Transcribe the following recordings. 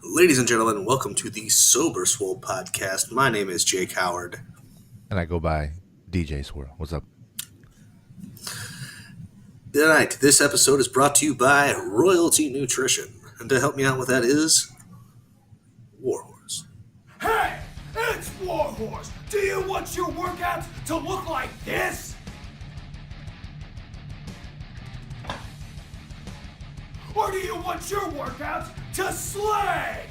Ladies and gentlemen, welcome to the Sober Swole podcast. My name is Jake Howard. And I go by DJ Swirl. What's up? Tonight, this episode is brought to you by Royalty Nutrition. And to help me out with that is Warhorse. Hey, it's Warhorse. Do you want your workouts to look like this? Or do you want your workouts to slay?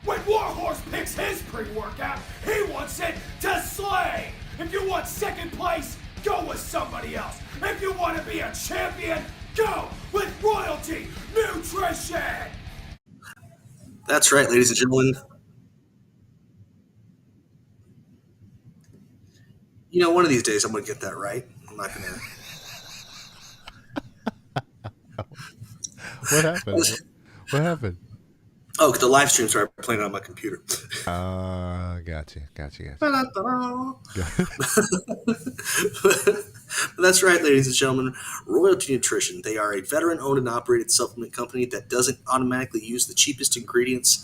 When Warhorse picks his pre-workout, he wants it to slay. If you want second place, go with somebody else. If you want to be a champion, go with Royalty Nutrition. That's right, ladies and gentlemen. You know, one of these days I'm going to get that right. I'm not going to. What happened? What happened? Oh, because the live stream started playing on my computer. Gotcha. That's right, ladies and gentlemen. Royalty Nutrition. They are a veteran-owned and operated supplement company that doesn't automatically use the cheapest ingredients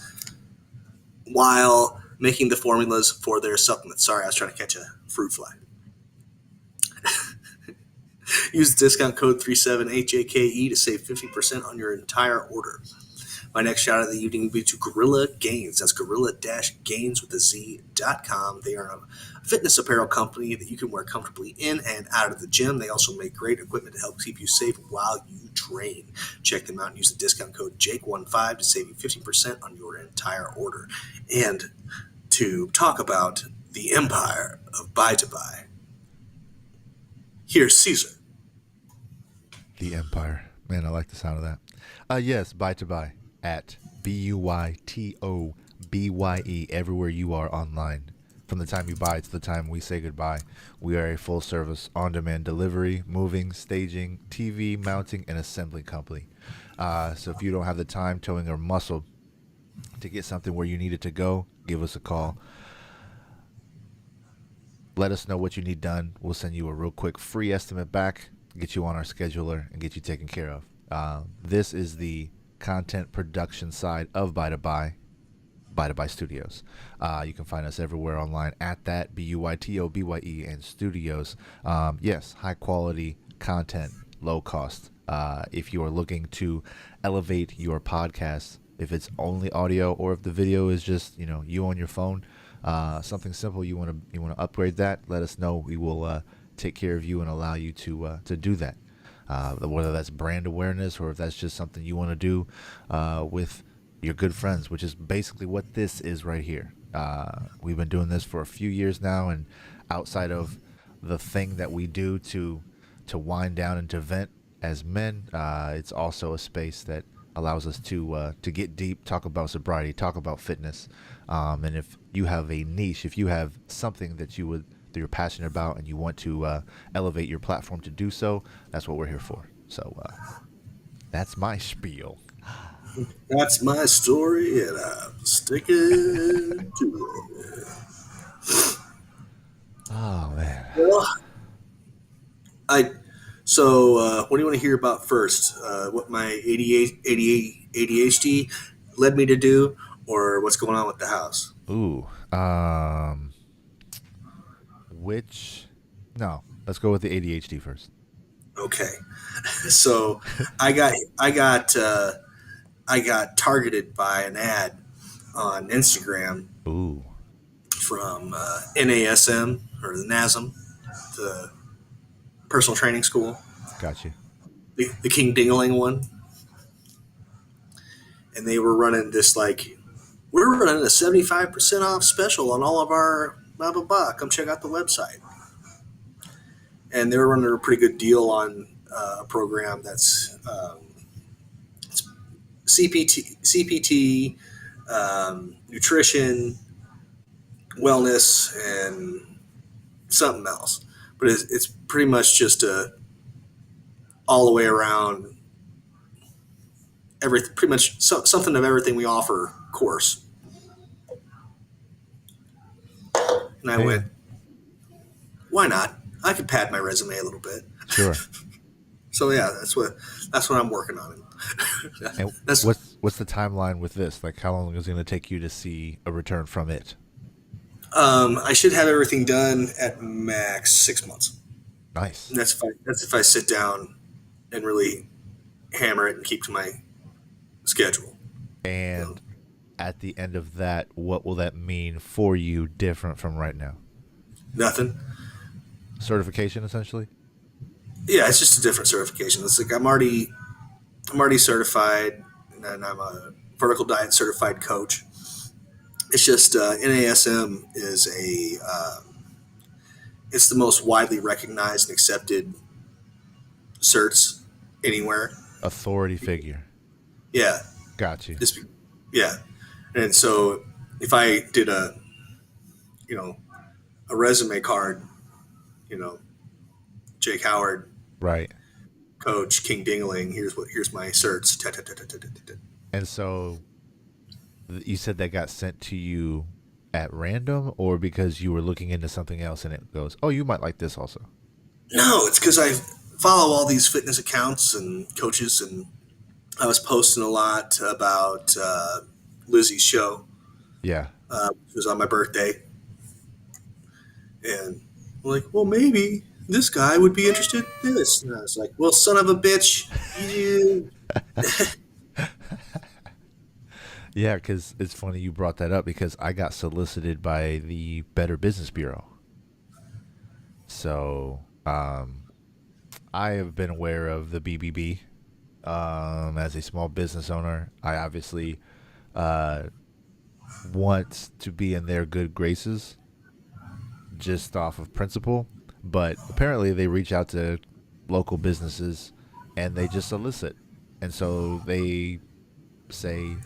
while making the formulas for their supplements. Sorry, I was trying to catch a fruit fly. Use the discount code 37HJKE to save 50% on your entire order. My next shout out of the evening will be to Gorilla Gains. That's gorilla-gains with a Z.com. They are a fitness apparel company that you can wear comfortably in and out of the gym. They also make great equipment to help keep you safe while you train. Check them out and use the discount code JAKE15 to save you 50% on your entire order. And to talk about the empire of Buy-to-Buy, here's Caesar. The empire. Man, I like the sound of that. Yes, Buy-to-Buy. At BUYTOBYE, everywhere you are online. From the time you buy to the time we say goodbye, we are a full-service, on-demand delivery, moving, staging, TV, mounting, and assembling company. So if you don't have the time, towing, or muscle to get something where you need it to go, give us a call. Let us know what you need done. We'll send you a real quick free estimate back, get you on our scheduler, and get you taken care of. This is the content production side of Buy-to-Buy Studios. You can find us everywhere online at that, BUYTOBYE, and Studios. Yes, high quality content, low cost. If you are looking to elevate your podcast, if it's only audio or if the video is just you on your phone, something simple, you want to upgrade that, let us know. We will take care of you and allow you to do that. Whether that's brand awareness or if that's just something you want to do with your good friends, which is basically what this is right here. We've been doing this for a few years now, and outside of the thing that we do to wind down and to vent as men, it's also a space that allows us to get deep, talk about sobriety, talk about fitness, and if you have a niche, if you have something that you're passionate about and you want to elevate your platform to do so, that's what we're here for. So that's my spiel. That's my story, and I'm sticking to it. Oh, man. Well, what do you want to hear about first? What my ADHD led me to do, or what's going on with the house? Ooh. No, let's go with the ADHD first. Okay. So I got targeted by an ad on Instagram. Ooh. From NASM or the NASM, the personal training school. Gotcha. The King Dingaling one. And they were running this we're running a 75% off special on all of our blah, blah, blah. Come check out the website. And they were running a pretty good deal on a program that's CPT, nutrition, wellness, and something else. But it's pretty much just all the way around pretty much something of everything we offer course. And I went, why not? I could pad my resume a little bit. Sure. So yeah, that's what I'm working on. And That's what's the timeline with this? Like, how long is it going to take you to see a return from it? I should have everything done at max 6 months. Nice. And that's if I sit down and really hammer it and keep to my schedule. And at the end of that, what will that mean for you different from right now? Nothing. Certification, essentially? Yeah, it's just a different certification. It's like I'm already certified, and I'm a vertical diet certified coach. It's just NASM is it's the most widely recognized and accepted certs anywhere. Authority figure. Yeah, Got you. just yeah, and so if I did a resume card, you know, Jake Howard, Right. coach, King Dingling. Here's my certs. And so you said that got sent to you at random, or because you were looking into something else and it goes, oh, you might like this also? No, it's because I follow all these fitness accounts and coaches, and I was posting a lot about Lizzie's show. Yeah. It was on my birthday, and I'm like, well, maybe this guy would be interested in this. And I was like, well, son of a bitch, you. Yeah, because it's funny you brought that up because I got solicited by the Better Business Bureau. So I have been aware of the BBB as a small business owner. I obviously want to be in their good graces just off of principle. But apparently they reach out to local businesses and they just solicit. And so they say,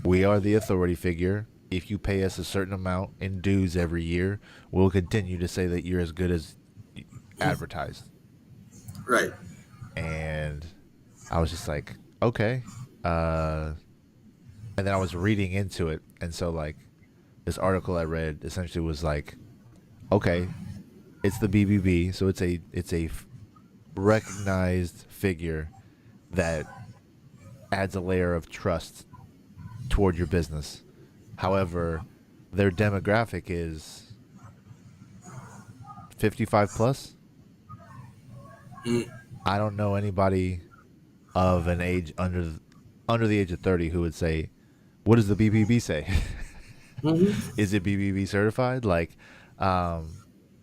we are the authority figure. If you pay us a certain amount in dues every year, we'll continue to say that you're as good as advertised. Right. And I was just like, okay. And then I was reading into it. And so, like, this article I read essentially was like, okay, it's the BBB. So it's a recognized figure that adds a layer of trust toward your business. However, their demographic is 55 plus. I don't know anybody of an age under the age of 30 who would say, what does the BBB say? Is it BBB certified? Like, yeah,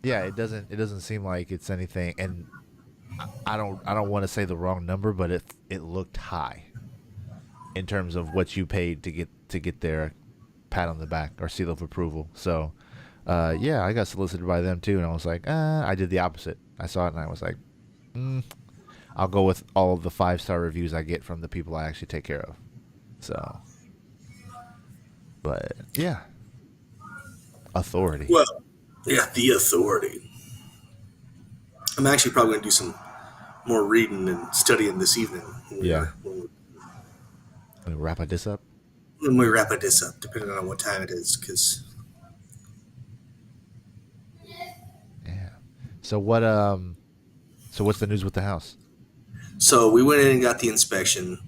it doesn't seem like it's anything. And I don't want to say the wrong number, but it looked high in terms of what you paid to get their pat on the back or seal of approval. So, yeah, I got solicited by them too, and I was like, I did the opposite. I saw it and I was like, I'll go with all of the 5-star reviews I get from the people I actually take care of. So, but yeah, authority. Well, yeah, the authority. I'm actually probably going to do some more reading and studying this evening. Yeah. Let me wrap this up. When we wrap this up, depending on what time it is, because Yeah. So what's the news with the house? so we went in and got the inspection.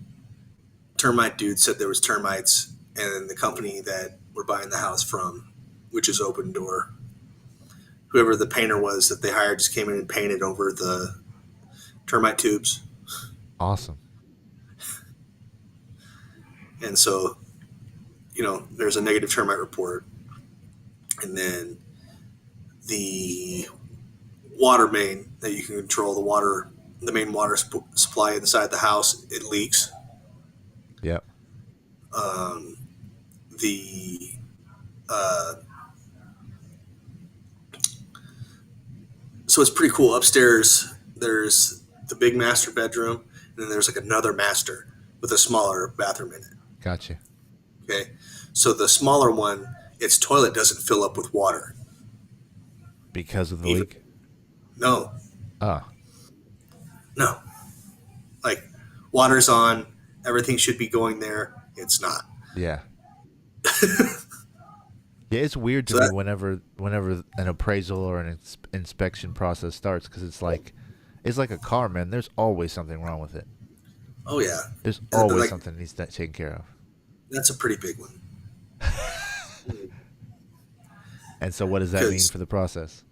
Termite dude said there was termites, and the company that we're buying the house from, which is Open Door, whoever the painter was that they hired just came in and painted over the termite tubes. Awesome. And so, there's a negative termite report. And then the water main that you can control, the main water supply inside the house, it leaks. Yep. The so it's pretty cool. Upstairs, there's the big master bedroom, and then there's like another master with a smaller bathroom in it. Gotcha. Okay, so the smaller one, its toilet doesn't fill up with water. Because of the Even- leak? No, Ah. no. Like, water's on, everything should be going there. It's not. Yeah. Yeah, it's weird to So me that, whenever an appraisal or an inspection process starts, because it's like a car, man. There's always something wrong with it. oh yeah, There's and always like something that needs to taken care of. that's a pretty big one. And so, what does that mean Because for the process?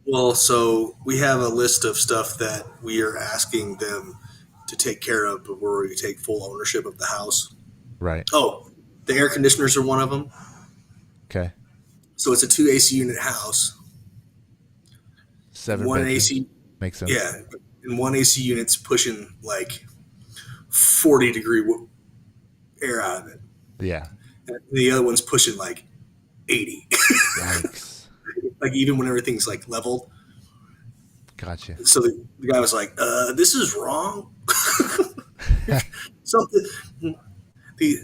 well, so we have a list of stuff that we are asking them to take care of before we take full ownership of the house. Right. Oh, the air conditioners are one of them. Okay. So it's a 2 AC unit house, and 7 one bedrooms. AC, Makes sense. yeah, and one AC unit's pushing like 40-degree air out of it. Yeah. And the other one's pushing like 80. Yikes. Like even when everything's like leveled. Gotcha. So the guy was like, "This is wrong. Something the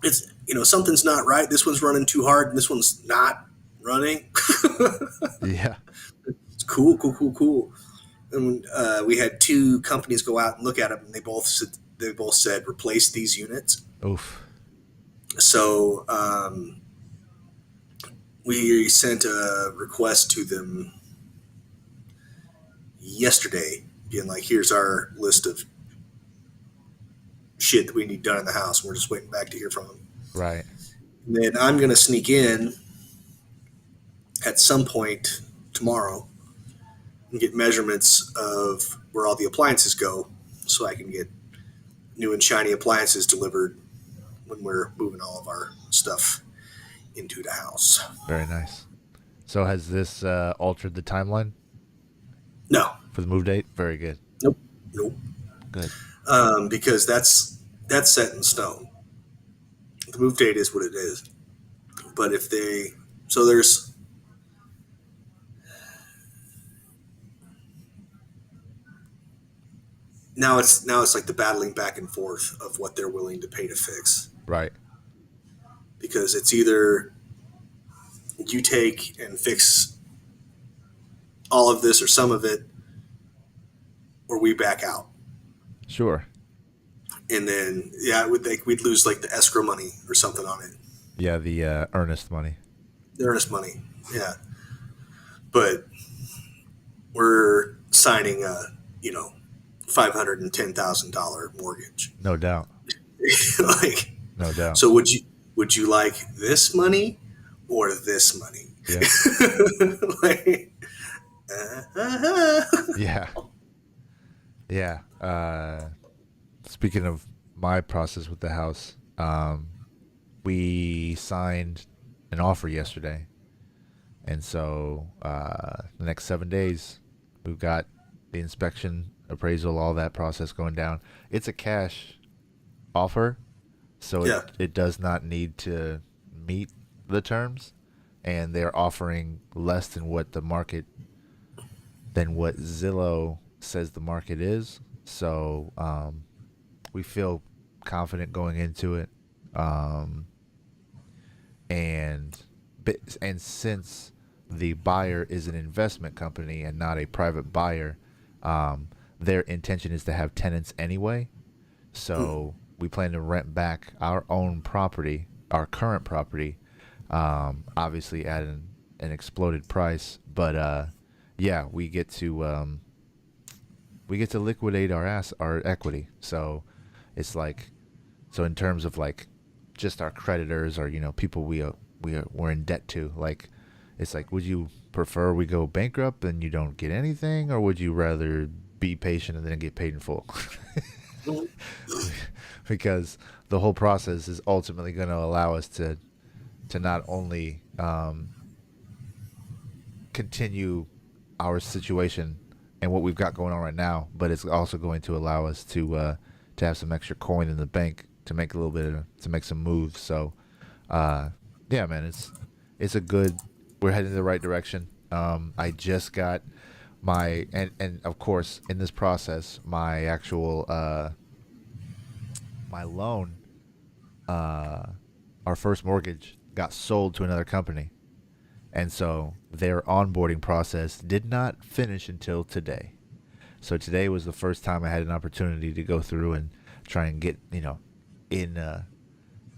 it's something's not right. This one's running too hard, and this one's not running." Yeah. It's cool. And we had two companies go out and look at them, and they both said replace these units. Oof. So we sent a request to them yesterday, being like, "Here's our list of shit that we need done in the house. We're just waiting back to hear from them." Right. And then I'm going to sneak in at some point tomorrow and get measurements of where all the appliances go, so I can get new and shiny appliances delivered when we're moving all of our stuff into the house. Very nice. So, has this altered the timeline No, for the move date? Very good. nope. Good. Because that's set in stone. The move date is what it is. But if they, so there's, now it's like the battling back and forth of what they're willing to pay to fix, Right. because it's either you take and fix all of this or some of it, or we back out. Sure. And then we'd lose like the escrow money or something on it, Yeah, the earnest money. the earnest money. Yeah, but we're signing a $510,000 mortgage. No doubt. Like, No doubt. so would you like this money or this money? Yeah. Like, Yeah. Yeah. Speaking of my process with the house, we signed an offer yesterday. And so the next 7 days, we've got the inspection, appraisal, all that process going down. It's a cash offer, so Yeah. it does not need to meet the terms. And they're offering less than what Zillow says the market is. So we feel confident going into it. And since the buyer is an investment company and not a private buyer, their intention is to have tenants anyway. So we plan to rent back our own property, our current property, obviously at an exploded price. But yeah, we get to liquidate our equity. So it's like, so in terms of like just our creditors or people we're in debt to, like, it's like, would you prefer we go bankrupt and you don't get anything, or would you rather be patient and then get paid in full? Because the whole process is ultimately going to allow us to not only continue our situation and what we've got going on right now, but it's also going to allow us to have some extra coin in the bank to make to make some moves. So yeah, man, it's a good, we're heading in the right direction. I just got my, and of course in this process, my actual my loan, our first mortgage got sold to another company, and so their onboarding process did not finish until today. So today was the first time I had an opportunity to go through and try and get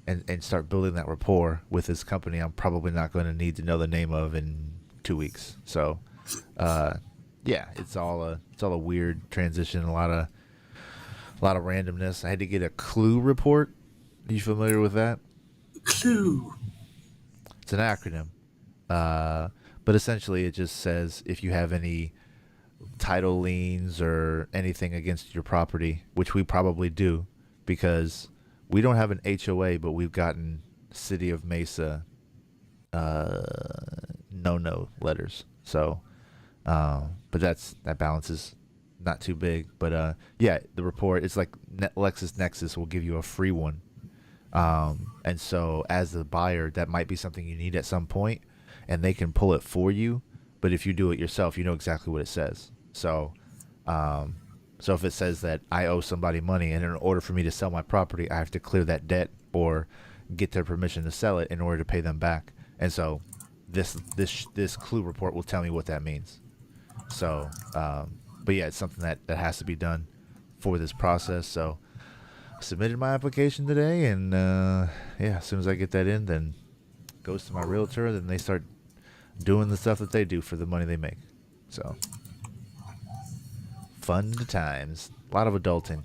and start building that rapport with this company I'm probably not going to need to know the name of in 2 weeks. So, yeah, it's all a weird transition, a lot of randomness. I had to get a clue report. Are you familiar with that? Clue. It's an acronym. But essentially it just says if you have any title liens or anything against your property, which we probably do because we don't have an HOA, but we've gotten City of Mesa no letters. So, but that balance is not too big. But yeah, the report, it's like LexisNexis will give you a free one. And so as the buyer, that might be something you need at some point, and they can pull it for you. But if you do it yourself, you know exactly what it says. So, so if it says that I owe somebody money, and in order for me to sell my property, I have to clear that debt or get their permission to sell it in order to pay them back. And so this clue report will tell me what that means. So, but yeah, it's something that has to be done for this process. So I submitted my application today, and yeah, as soon as I get that in, then it goes to my realtor, then they start doing the stuff that they do for the money they make. So fun times, a lot of adulting.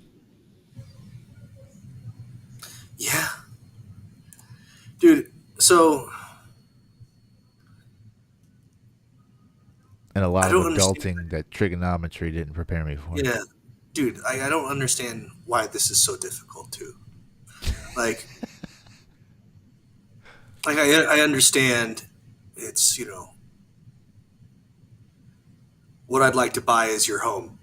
Yeah, dude. So, and a lot I of don't adulting that trigonometry didn't prepare me for. yeah, dude. I don't understand why this is so difficult too. Like, I understand it's, you know, what I'd like to buy is your home.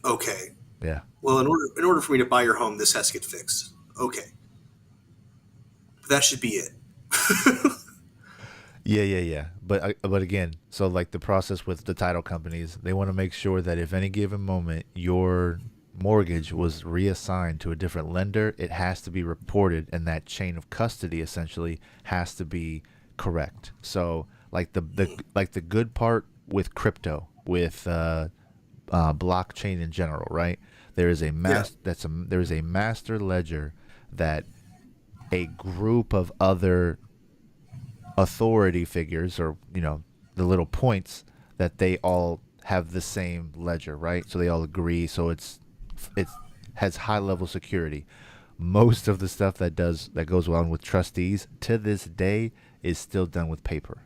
Okay. Yeah. Well, in order for me to buy your home, this has to get fixed. Okay. But that should be it. Yeah. But again, so like the process with the title companies, they want to make sure that if any given moment your mortgage was reassigned to a different lender, it has to be reported, and that chain of custody essentially has to be correct. So like the good part with crypto, with blockchain in general, right? There is a there is a master ledger that a group of other authority figures, or you know, the little points, that they all have the same ledger, right? So they all agree. So it has high level security. Most of the stuff that goes on with trustees to this day is still done with paper,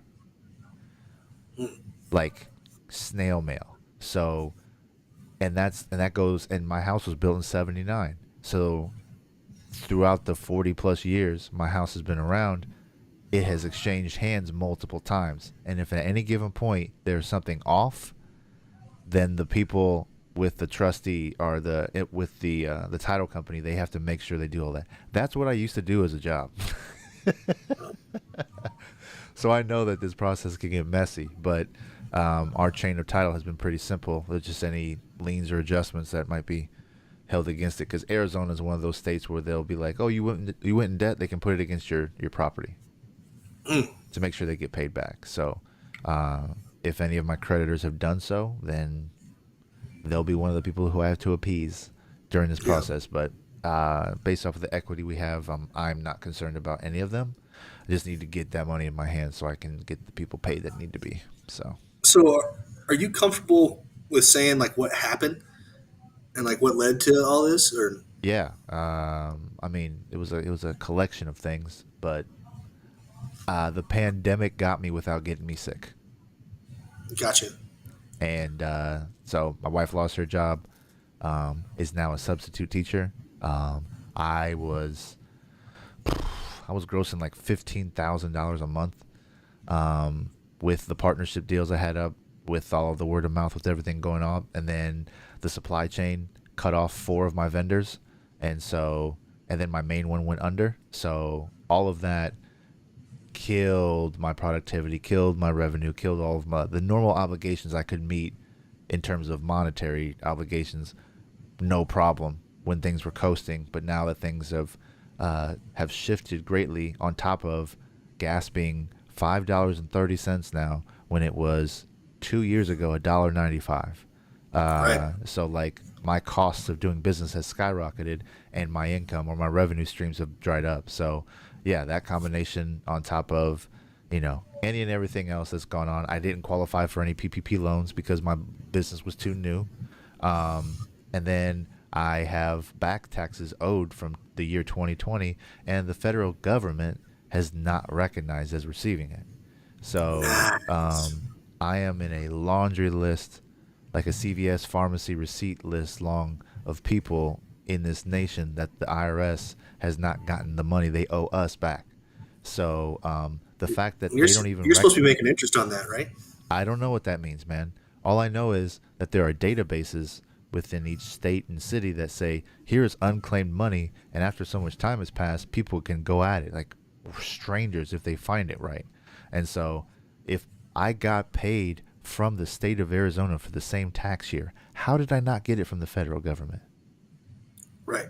like snail mail. So, and that goes. And my house was built in '79. So throughout the 40 plus years my house has been around, it has exchanged hands multiple times. And if at any given point there's something off, then the people with the trustee or with the title company, they have to make sure they do all that. That's what I used to do as a job. So I know that this process can get messy, but our chain of title has been pretty simple. There's just any liens or adjustments that might be held against it, because Arizona is one of those states where they'll be like, oh, you went in debt, they can put it against your property to make sure they get paid back. So if any of my creditors have done so, then they'll be one of the people who I have to appease during this process. But based off of the equity we have, I'm not concerned about any of them. I just need to get that money in my hands so I can get the people paid that need to be. So are you comfortable with saying like what happened and like what led to all this? Or yeah, I mean, it was a collection of things, but the pandemic got me without getting me sick. Gotcha. And so my wife lost her job, is now a substitute teacher. I was grossing like $15,000 a month with the partnership deals I had up, with all of the word of mouth, with everything going on, and then the supply chain cut off 4 of my vendors, and then my main one went under. So all of that killed my productivity, killed my revenue, killed all of the normal obligations I could meet in terms of monetary obligations, no problem when things were coasting. But now that things have shifted greatly, on top of gas being $5.30 now, when it was 2 years ago $1.95. Right. So like my costs of doing business has skyrocketed, and my income or my revenue streams have dried up. So yeah, that combination on top of, any and everything else that's gone on. I didn't qualify for any PPP loans because my business was too new. And then I have back taxes owed from the year 2020, and the federal government has not recognized as receiving it. So I am in a laundry list, like a CVS pharmacy receipt list long of people in this nation that the IRS has not gotten the money they owe us back. So the fact that You're they don't even you're supposed to be making interest on that, right? I don't know what that means, man. All I know is that there are databases within each state and city that say, here's unclaimed money, and after so much time has passed, people can go at it like strangers if they find it right. And so if I got paid from the state of Arizona for the same tax year, how did I not get it from the federal government? Right.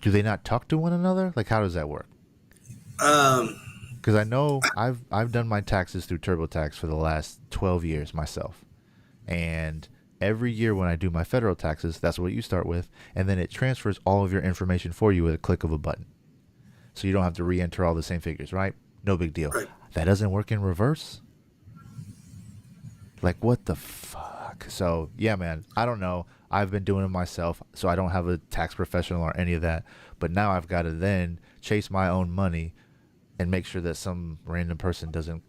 Do they not talk to one another? Like, how does that work? Um, Because I know I've done my taxes through TurboTax for the last 12 years myself. And every year when I do my federal taxes, that's what you start with, and then it transfers all of your information for you with a click of a button. So you don't have to re-enter all the same figures, right? No big deal. Right. That doesn't work in reverse? Like, what the fuck? So, yeah, man, I don't know. I've been doing it myself, so I don't have a tax professional or any of that. But now I've got to then chase my own money and make sure that some random person doesn't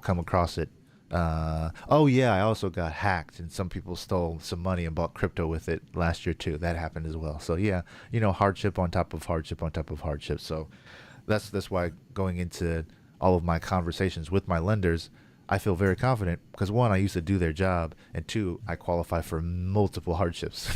come across it. Oh, yeah, I also got hacked, and some people stole some money and bought crypto with it last year, too. That happened as well. So, yeah, hardship on top of hardship on top of hardship. So that's why going into all of my conversations with my lenders, I feel very confident because, one, I used to do their job, and two, I qualify for multiple hardships.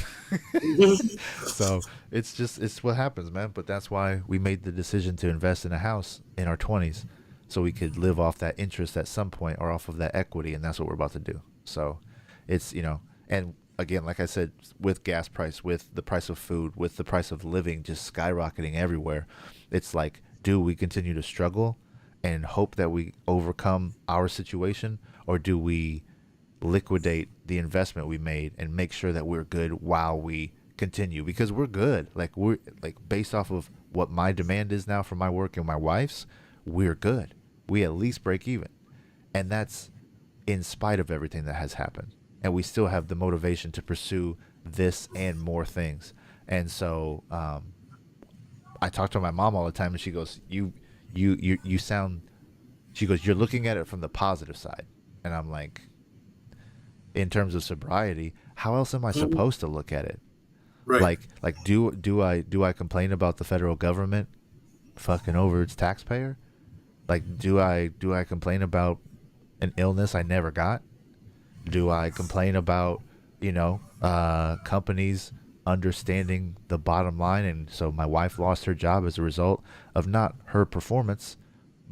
So it's what happens, man. But that's why we made the decision to invest in a house in our 20s so we could live off that interest at some point or off of that equity, and that's what we're about to do. So it's, and again, like I said, with gas price, with the price of food, with the price of living just skyrocketing everywhere, it's like, do we continue to struggle and hope that we overcome our situation, or do we liquidate the investment we made and make sure that we're good while we continue? Because we're good. Like, we're like, based off of what my demand is now for my work and my wife's, we're good. We at least break even. And that's in spite of everything that has happened. And we still have the motivation to pursue this and more things. And so I talk to my mom all the time, and she goes, you sound, she goes, you're looking at it from the positive side. And I'm like, in terms of sobriety, how else am I supposed to look at it? right. Like do I complain about the federal government fucking over its taxpayer? Like, do I complain about an illness I never got? Do I complain about, companies understanding the bottom line, and so my wife lost her job as a result of not her performance,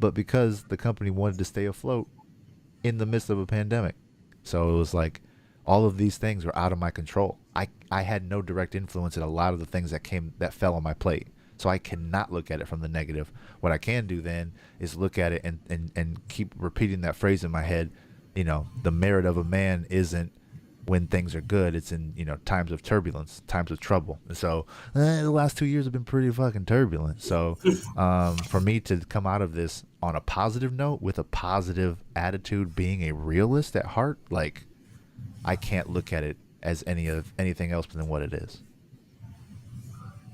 but because the company wanted to stay afloat in the midst of a pandemic? So it was like all of these things were out of my control. I had no direct influence in a lot of the things that fell on my plate. So I cannot look at it from the negative. What I can do then is look at it and keep repeating that phrase in my head. The merit of a man isn't when things are good. It's in, times of turbulence, times of trouble. And so the last 2 years have been pretty fucking turbulent. So for me to come out of this on a positive note with a positive attitude, being a realist at heart, like, I can't look at it as anything else than what it is.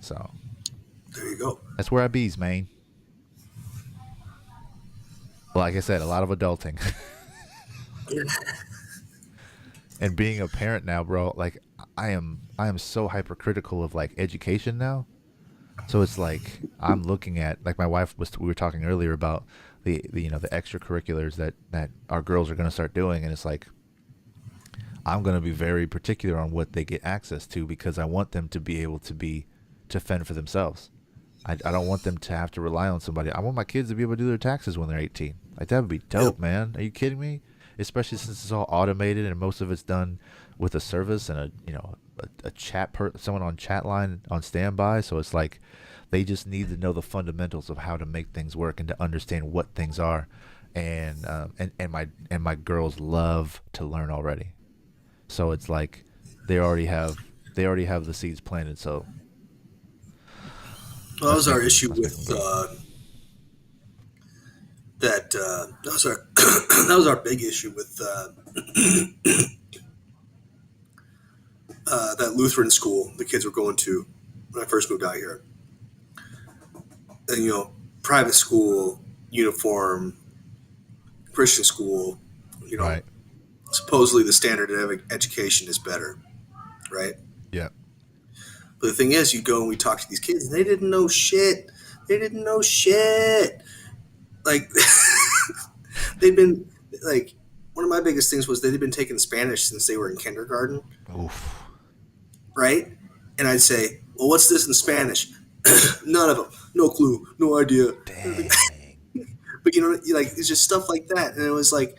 So There you go. that's where I bees, man. Like I said, a lot of adulting. And being a parent now, bro, like, I am so hypercritical of, like, education now. So it's like, I'm looking at, like, my wife we were talking earlier about the extracurriculars that our girls are going to start doing, and it's like, I'm going to be very particular on what they get access to, because I want them to be able to fend for themselves. I don't want them to have to rely on somebody. I want my kids to be able to do their taxes when they're 18. Like, that would be dope, man. Are you kidding me? Especially since it's all automated and most of it's done with a service and a chat someone on chat line on standby. So it's like, they just need to know the fundamentals of how to make things work and to understand what things are. And my girls love to learn already. So it's like, they already have the seeds planted. So Well, that was our issue let's make with them go. that was our that was our big issue with that Lutheran school the kids were going to when I first moved out here. And private school, uniform, Christian school, Right. supposedly the standard of education is better, right? Yeah. But the thing is, you go and we talk to these kids, and they didn't know shit. They didn't know shit. Like they'd been like one of my biggest things was they'd been taking Spanish since they were in kindergarten, Oof. right? And I'd say, "Well, what's this in Spanish?" None of them, no clue, no idea. Dang. But like it's just stuff like that, and it was like,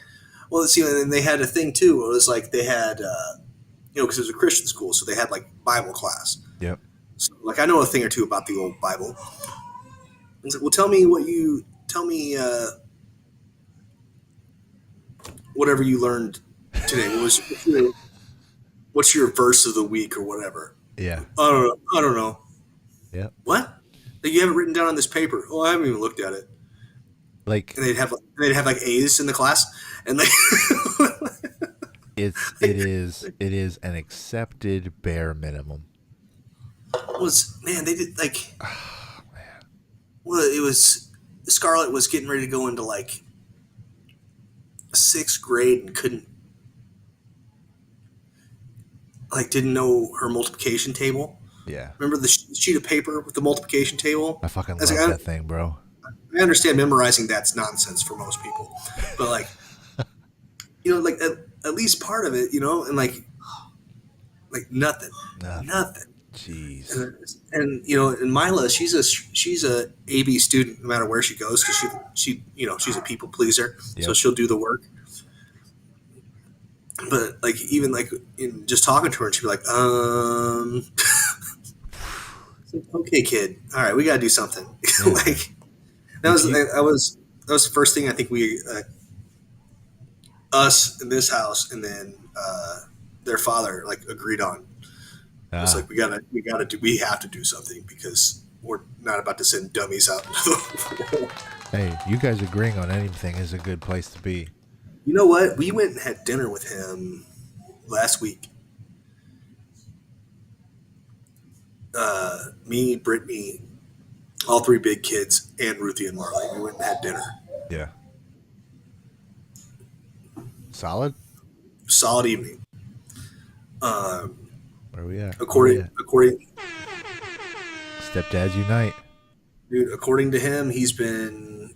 well, see, and they had a thing too. It was like they had, because it was a Christian school, so they had like Bible class. Yep. So, like, I know a thing or two about the old Bible. I was like, well, tell me whatever you learned today. What's your verse of the week or whatever? Yeah. I don't know. Yep. What? Like, you have it written down on this paper? Oh, I haven't even looked at it. Like And they'd have like A's in the class, and like it is an accepted bare minimum. they did like. Oh, man. Well, it was Scarlett was getting ready to go into like sixth grade and didn't know her multiplication table. Yeah. Remember the sheet of paper with the multiplication table? I fucking I love was like, that thing, bro. I understand memorizing that's nonsense for most people, but like, like at least part of it, and like nothing. Jeez. And Mila, she's a AB student no matter where she goes because she's a people pleaser, so Yep. she'll do the work. But like even like in just talking to her, and she'd be like, okay, kid, all right, we gotta do something. Yeah. Like that was the first thing I think we us in this house, and then their father like agreed on. It's like we have to do something because we're not about to send dummies out into the world. Hey, you guys agreeing on anything is a good place to be. You know what? We went and had dinner with him last week. Me, Brittany, all three big kids, and Ruthie and Marley. We went and had dinner. Yeah. Solid? Solid evening. Where we at? According, Stepdads unite. dude, according to him, he's been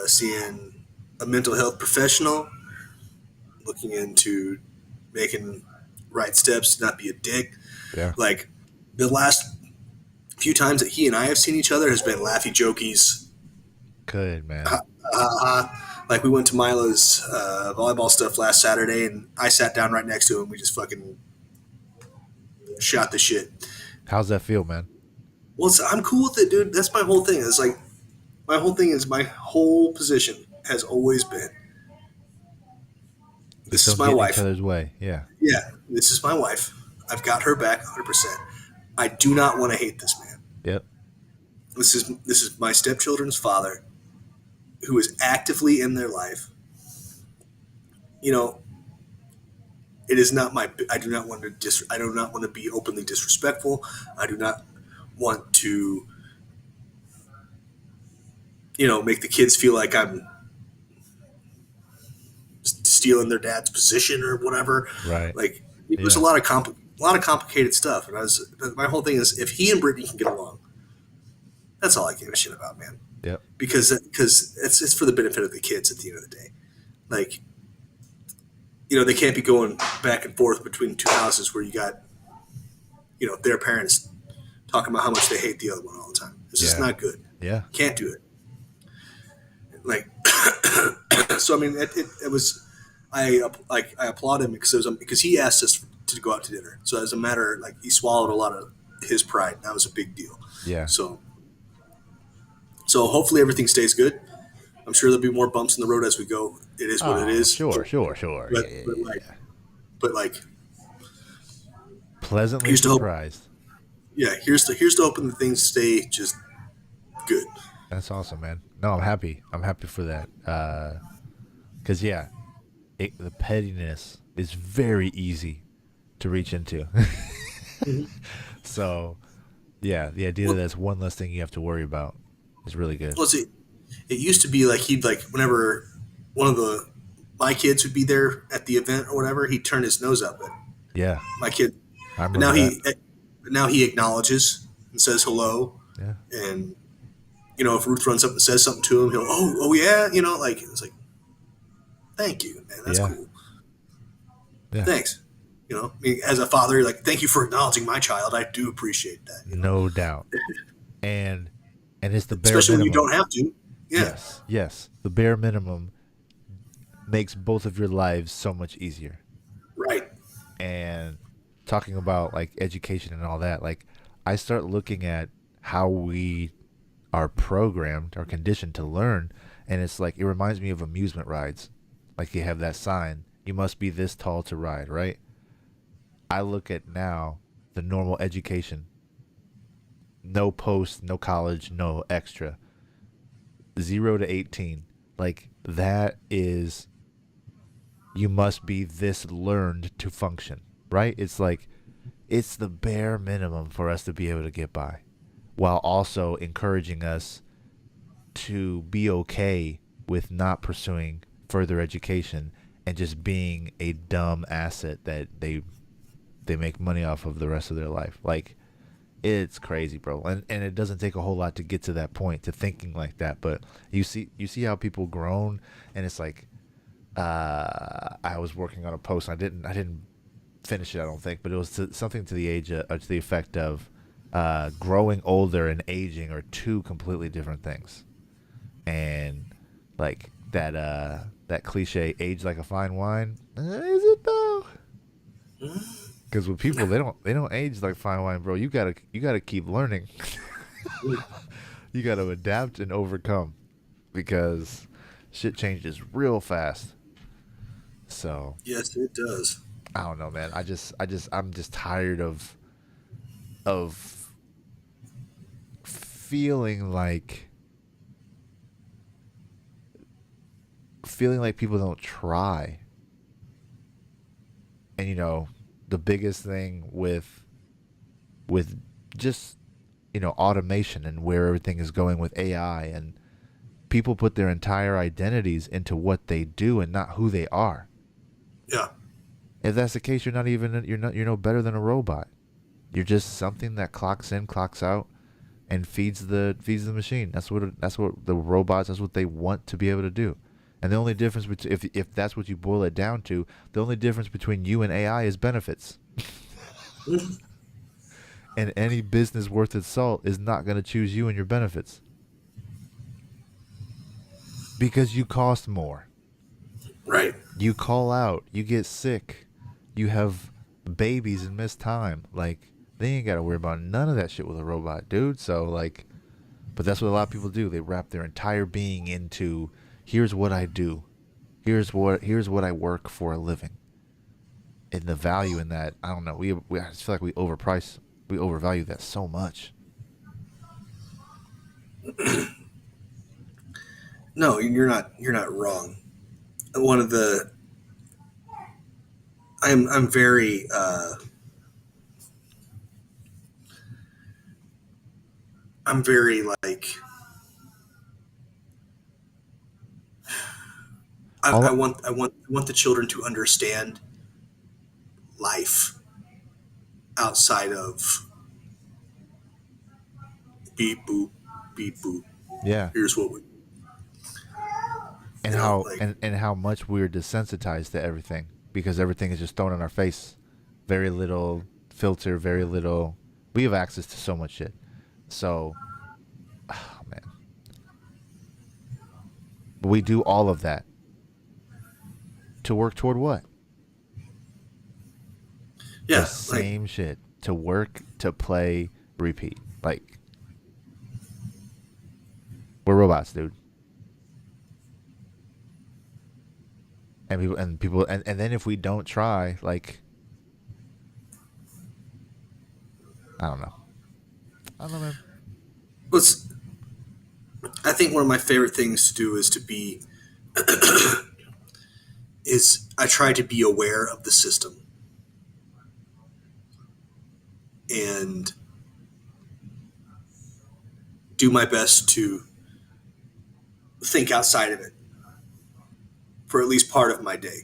seeing a mental health professional, looking into making right steps to not be a dick. Yeah. Like the last few times that he and I have seen each other has been laughy jokies. Good, man. Like we went to Milo's volleyball stuff last Saturday, and I sat down right next to him. We just fucking shot the shit. How's that feel, man? Well, I'm cool with it, dude. That's my whole thing. It's like my whole position has always been. This is Don't my get in wife. each other's way. Yeah. Yeah, this is my wife. I've got her back 100%. I do not want to hate this man. Yep. This is my stepchildren's father, who is actively in their life. It is not my. I do not want to. I do not want to be openly disrespectful. I do not want to. Make the kids feel like I'm stealing their dad's position or whatever. Right. Like there's a lot of complicated stuff, and my whole thing is if he and Brittany can get along, that's all I give a shit about, man. Yep. Because it's for the benefit of the kids at the end of the day. Like, they can't be going back and forth between two houses where you got, their parents talking about how much they hate the other one all the time. It's just not good. Yeah. Can't do it. Like, so I mean, it was. I applaud him because he asked us to go out to dinner. So as a matter, like he swallowed a lot of his pride. That was a big deal. Yeah. So hopefully everything stays good. I'm sure there'll be more bumps in the road as we go. It is what it is. Sure. But like, pleasantly here's to hope- surprised. here's to hoping that things stay just good. That's awesome, man. No, I'm happy. I'm happy for that. Cause yeah, the pettiness is very easy to reach into. Mhm. So yeah, the idea that Well, that's one less thing you have to worry about is really good. let's see. It used to be like he'd like whenever one of the my kids would be there at the event or whatever, he'd turn his nose up at Yeah, my kid. I But remember that. now he acknowledges and says hello, Yeah, and if Ruth runs up and says something to him, he'll oh yeah, like it's like thank you, man, that's yeah, cool, yeah. thanks. I mean, as a father, you're like thank you for acknowledging my child. I do appreciate that. No doubt. And it's the bare Especially when you minimum. don't have to. Yeah, Yes, yes. The bare minimum makes both of your lives so much easier. right. And talking about like education and all that, like I start looking at how we are programmed or conditioned to learn, and it's like it reminds me of amusement rides. Like you have that sign, you must be this tall to ride, right? I look at now the normal education, no post, no college, no extra, 0 to 18. Like that is, you must be this learned to function, right? It's like it's the bare minimum for us to be able to get by, while also encouraging us to be okay with not pursuing further education and just being a dumb asset that they make money off of the rest of their life. Like it's crazy, bro. And it doesn't take a whole lot to get to that point, to thinking like that. But you see how people grown, and it's like I was working on a post. And I didn't finish it, I don't think, but it was something to the age to the effect of growing older and aging are two completely different things. And like that cliche, age like a fine wine, is it though? Because with people, they don't age like fine wine, bro. You gotta keep learning. You gotta adapt and overcome, because shit changes real fast. So Yes, it does. I don't know, man. I'm just tired of feeling like people don't try. And the biggest thing with just automation and where everything is going with AI, and people put their entire identities into what they do and not who they are. Yeah. If that's the case, you're no better than a robot. You're just something that clocks in, clocks out, and feeds the machine. That's what the robots. That's what they want to be able to do. And the only difference between, if that's what you boil it down to, the only difference between you and AI is benefits. And any business worth its salt is not going to choose you and your benefits, because you cost more. Right. You call out, you get sick, you have babies and miss time. Like, they ain't got to worry about none of that shit with a robot, dude. So like, but that's what a lot of people do. They wrap their entire being into, here's what I do, here's what I work for a living. And the value in that, I don't know. I just feel like we overvalue that so much. No, you're not wrong. One of the I'm very I'm very like All I want the children to understand life outside of beep boop beep boop. Yeah, Here's what we and how like. and how much we're desensitized to everything, because everything is just thrown in our face. Very little filter, very little. We have access to so much shit. So, oh man, but we do all of that to work toward what? The Yeah, like same shit. To work, to play, repeat. Like, we're robots, dude. And then if we don't try, like, I don't know, man. let's I think one of my favorite things to do is to be is I try to be aware of the system and do my best to think outside of it for at least part of my day.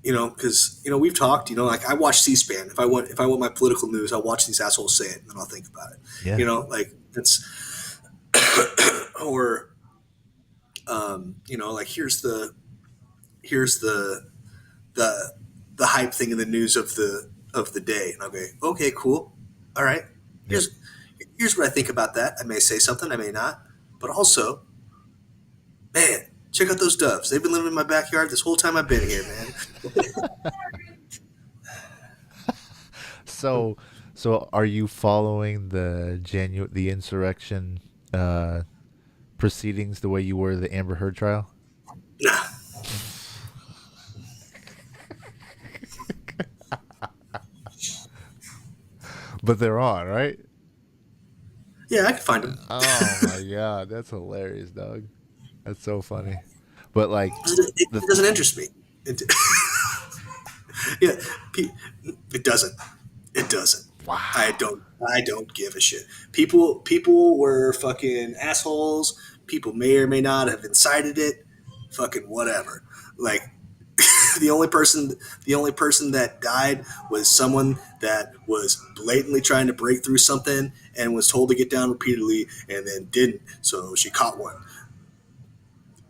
Because we've talked. Like I watch C-SPAN. If I want my political news, I'll watch these assholes say it, and then I'll think about it. Yeah. Like it's or like here's the the hype thing in the news of the day, and I'll go, okay, cool, all right. Yep. Here's what I think about that. I may say something, I may not, but also, man, check out those doves. They've been living in my backyard this whole time I've been here, man. So are you following the insurrection proceedings the way you were the Amber Heard trial? Nah. But they're on, right? Yeah, I can find them. Oh my god, that's hilarious, dog. That's so funny. But like, It doesn't interest me. Yeah, it doesn't. It doesn't. wow. I don't give a shit. People were fucking assholes. People may or may not have incited it. Fucking whatever. Like the only person that died was someone that was blatantly trying to break through something and was told to get down repeatedly and then didn't. So she caught one.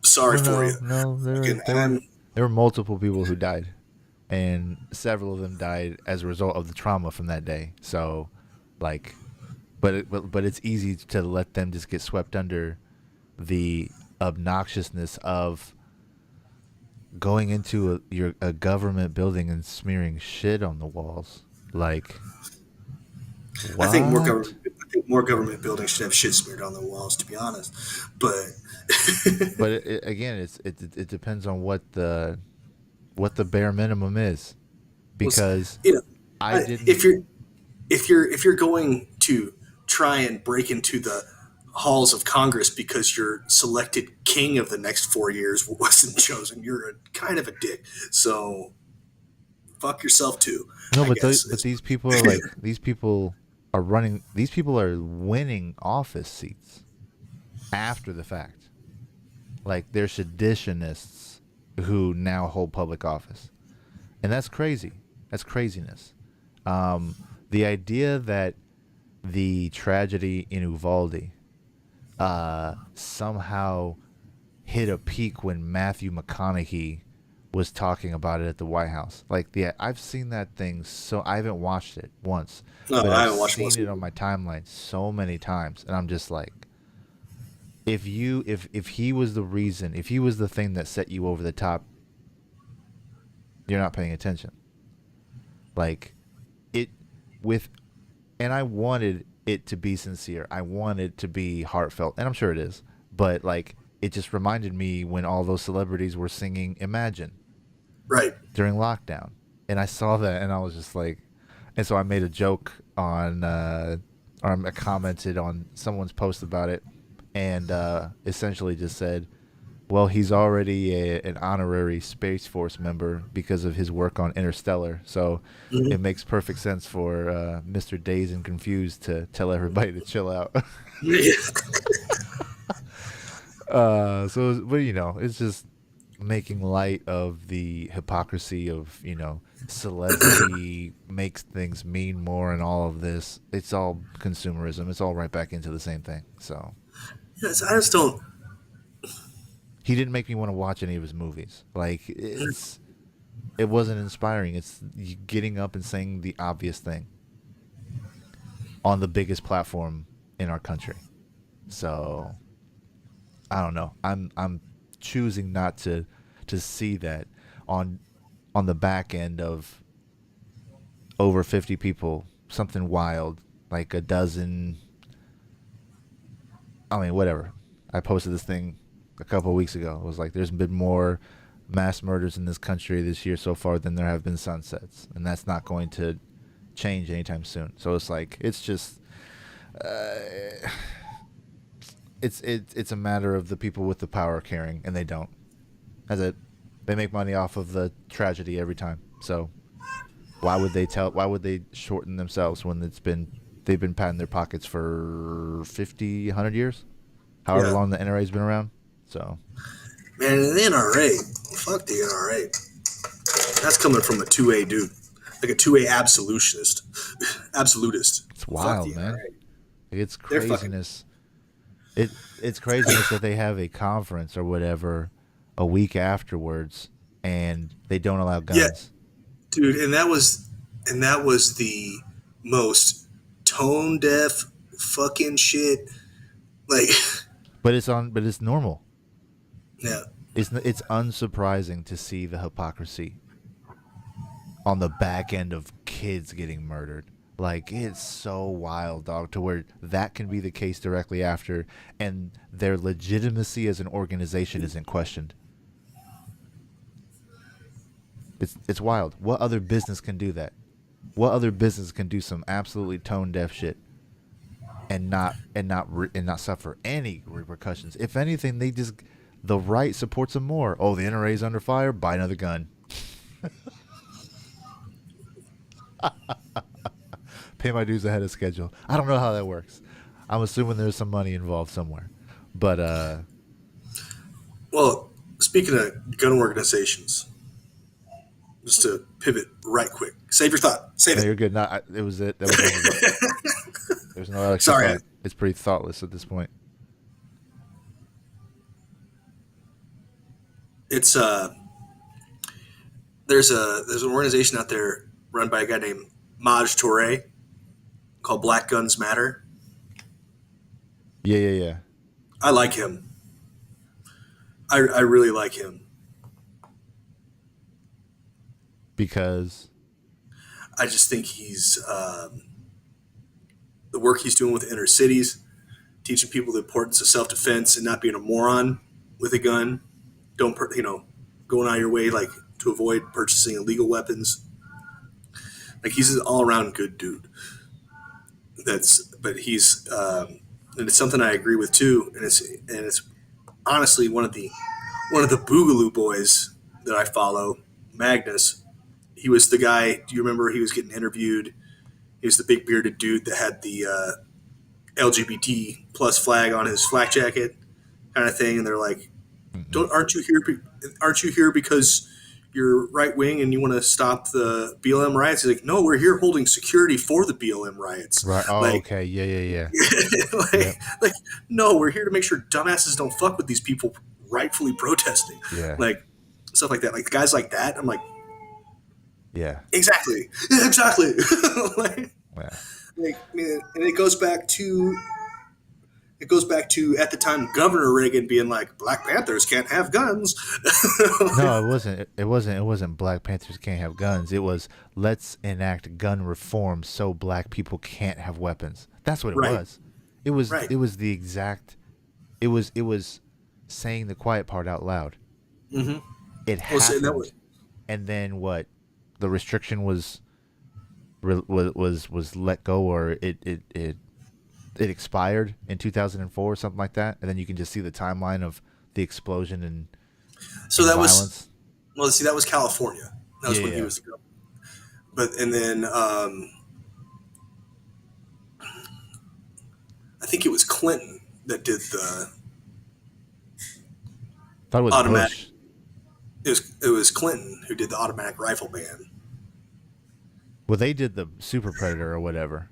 Sorry for you. No, there were multiple people who died, and several of them died as a result of the trauma from that day. So, like, but it's easy to let them just get swept under the obnoxiousness of going into a government building and smearing shit on the walls. Like, I think what? more government buildings should have shit smeared on the walls, to be honest. But But again, it depends on what the bare minimum is, because I didn't. if you're going to try and break into the halls of Congress because your selected king of the next 4 years wasn't chosen, you're kind of a dick. So fuck yourself too. No, I but guess. these people are like these people are running. These people are winning office seats after the fact. Like they're seditionists who now hold public office, and that's crazy. That's craziness. The idea that the tragedy in Uvalde somehow hit a peak when Matthew McConaughey was talking about it at the White House. Like, I've seen that thing, so I haven't watched it once, No, but I I've haven't watched seen most it of on my timeline so many times, and I'm just like, if he was the reason, if he was the thing that set you over the top, you're not paying attention. Like, and I wanted it to be sincere. I wanted to be heartfelt, and I'm sure it is. But like, it just reminded me when all those celebrities were singing "Imagine" Right. during lockdown, and I saw that, and I was just like, and so I made a joke on, or I commented on someone's post about it, and essentially just said, well, he's already an honorary Space Force member because of his work on Interstellar, so it makes perfect sense for Mr. Dazed and Confused to tell everybody to chill out. But it's just making light of the hypocrisy of, celebrity makes things mean more and all of this. It's all consumerism. It's all right back into the same thing. So Yes, I just don't. he didn't make me want to watch any of his movies. Like, it wasn't inspiring. It's getting up and saying the obvious thing on the biggest platform in our country. So I don't know. I'm choosing not to see that on the back end of over 50 people, something wild, like a dozen. I mean, whatever. I posted this thing a couple of weeks ago. It was like, there's been more mass murders in this country this year so far than there have been sunsets, and that's not going to change anytime soon. So it's like, it's just it's a matter of the people with the power caring, and they don't. As it, they make money off of the tragedy every time. So why would they shorten themselves when they've been patting their pockets for 50, 100 years, however long the NRA's been around. So, man, the NRA, fuck the NRA. That's coming from a 2A dude, like a 2A absolutist. It's wild, man. NRA. It's craziness. It's craziness that they have a conference or whatever a week afterwards, and they don't allow guns. Yeah, dude, and that was the most tone deaf fucking shit. Like, but it's normal. Yeah, it's unsurprising to see the hypocrisy on the back end of kids getting murdered. Like, it's so wild, dog, to where that can be the case directly after, and their legitimacy as an organization isn't questioned. It's wild. What other business can do that? What other business can do some absolutely tone deaf shit and not suffer any repercussions? If anything, the right supports them more. Oh, the NRA's under fire. Buy another gun. Pay my dues ahead of schedule. I don't know how that works. I'm assuming there's some money involved somewhere. But well, speaking of gun organizations, just to pivot right quick. Save your thought. Save it. You're good. No, it was it. That was it. There's no other. Sorry. It's pretty thoughtless at this point. It's there's an organization out there run by a guy named Maj Toure called Black Guns Matter. Yeah. I like him. I really like him. Because I just think he's the work he's doing with inner cities, teaching people the importance of self-defense and not being a moron with a gun. Don't going out of your way like to avoid purchasing illegal weapons. Like, he's an all-around good dude. But he's and it's something I agree with too. And it's honestly one of the Boogaloo boys that I follow, Magnus. He was the guy. Do you remember he was getting interviewed? He was the big bearded dude that had the LGBT plus flag on his flak jacket, kind of thing. And they're like, aren't you here because you're right wing and you want to stop the BLM riots? He's like, no, we're here holding security for the BLM riots. Right. Oh, like, okay. Yeah. like, no, we're here to make sure dumbasses don't fuck with these people rightfully protesting. Yeah. Like, stuff like that. Like, guys like that, I'm like, yeah. Exactly. Like, yeah. Like, I mean, and it goes back to at the time Governor Reagan being like, Black Panthers can't have guns. No, it wasn't Black Panthers can't have guns. It was, let's enact gun reform so black people can't have weapons. That's what it was. It was the exact. It was saying the quiet part out loud. Mm-hmm. It happened, and then what? The restriction was let go, or it expired in 2004 or something like that, and then you can just see the timeline of the explosion and violence. That was California. That was when he was the governor. But and then I think it was Clinton that did the thought it was automatic. Bush. It was Clinton who did the automatic rifle ban. Well, they did the Super Predator or whatever.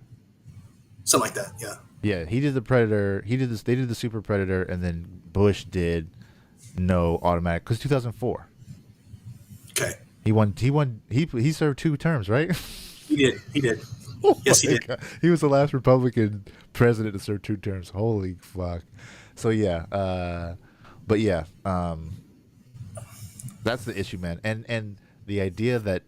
Something like that, yeah. Yeah, he did the Predator. They did the Super Predator, and then Bush did no automatic because 2004. Okay. He served 2 terms, right? He did. Oh yes, he did. God. He was the last Republican president to serve 2 terms. Holy fuck. So yeah, but yeah, that's the issue, man. And the idea that